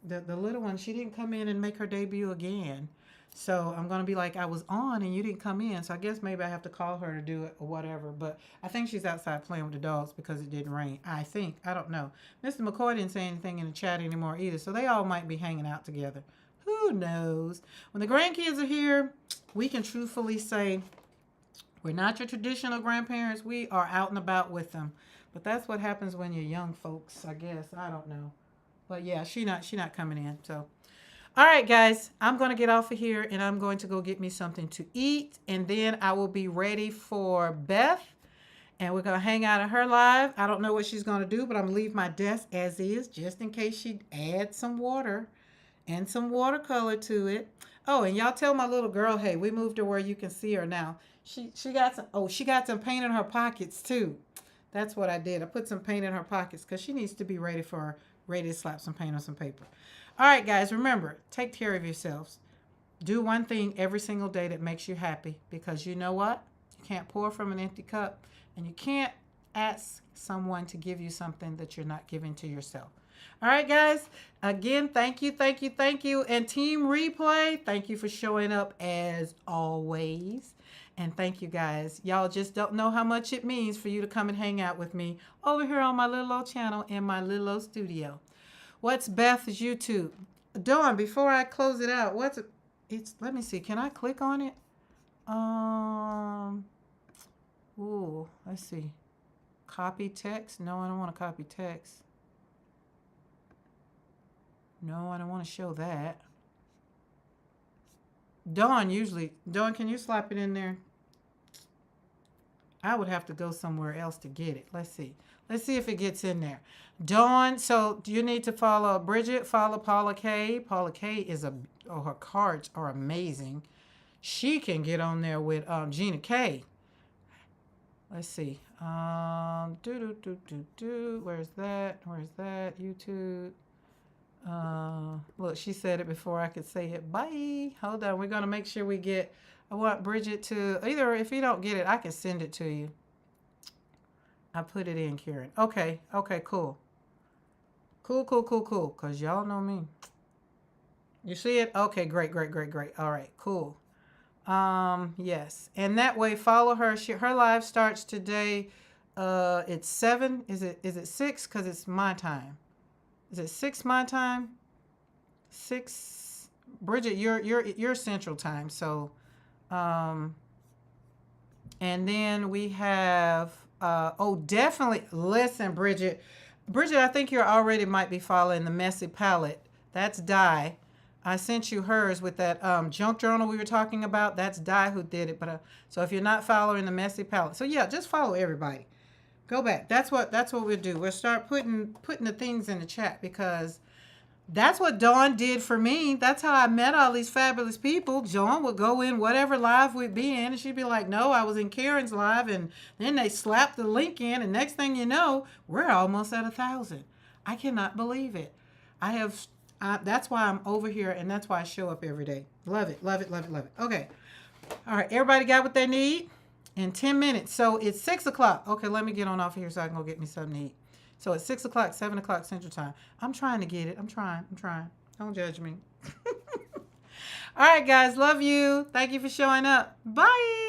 the little one, she didn't come in and make her debut again. So I'm going to be like, I was on and you didn't come in. So I guess maybe I have to call her to do it or whatever. But I think she's outside playing with the dogs because it didn't rain. I don't know. Mr. McCoy didn't say anything in the chat anymore either. So they all might be hanging out together. Who knows? When the grandkids are here, we can truthfully say we're not your traditional grandparents. We are out and about with them. But that's what happens when you're young folks, I guess. I don't know. But yeah, she not coming in. So all right, guys, I'm going to get off of here and I'm going to go get me something to eat. And then I will be ready for Beth. And we're going to hang out at her live. I don't know what she's going to do, but I'm going to leave my desk as is just in case she adds some water and some watercolor to it. Oh, and y'all tell my little girl, hey, we moved her where you can see her now. She got some paint in her pockets too. That's what I did. I put some paint in her pockets because she needs to be ready to slap some paint on some paper. All right, guys, remember, take care of yourselves. Do one thing every single day that makes you happy because you know what? You can't pour from an empty cup and you can't ask someone to give you something that you're not giving to yourself. All right, guys. Again, thank you, thank you, thank you. And Team Replay, thank you for showing up as always. And thank you, guys. Y'all just don't know how much it means for you to come and hang out with me over here on my little old channel in my little old studio. What's Beth's YouTube? Dawn, before I close it out, let me see. Can I click on it? Let's see. Copy text? No, I don't want to copy text. No, I don't want to show that. Dawn, can you slap it in there? I would have to go somewhere else to get it. Let's see. Let's see if it gets in there. Dawn, so you need to follow Bridget, follow Paula K. Paula K her cards are amazing. She can get on there with Gina K. Let's see. Where's that? YouTube. Look, she said it before I could say it. Bye. Hold on. We're going to make sure we get, I want Bridget to, either if you don't get it, I can send it to you. I put it in, Karen. Okay, cool. Cool. Because y'all know me. You see it? Okay, great. All right, cool. Yes. And that way, follow her. Her live starts today. It's 7. Is it 6? Because it's my time. Is it 6 my time? 6. Bridget, you're Central Time. So, and then we have. Definitely listen, Bridget. Bridget, I think you already might be following the Messy Palette. That's Di. I sent you hers with that junk journal we were talking about. That's Di who did it. But so if you're not following the Messy Palette, so yeah, just follow everybody. Go back. That's what we'll do. We'll start putting the things in the chat because that's what Dawn did for me. That's how I met all these fabulous people. Dawn would go in whatever live we'd be in, and she'd be like, no, I was in Karen's live, and then they slapped the link in, and next thing you know, we're almost at 1,000. I cannot believe it. That's why I'm over here, and that's why I show up every day. Love it. Okay. All right, everybody got what they need? In 10 minutes. So it's 6 o'clock. Okay, let me get on off here so I can go get me something to eat. So it's 6 o'clock, 7 o'clock Central Time. I'm trying to get it. I'm trying. Don't judge me. All right, guys. Love you. Thank you for showing up. Bye.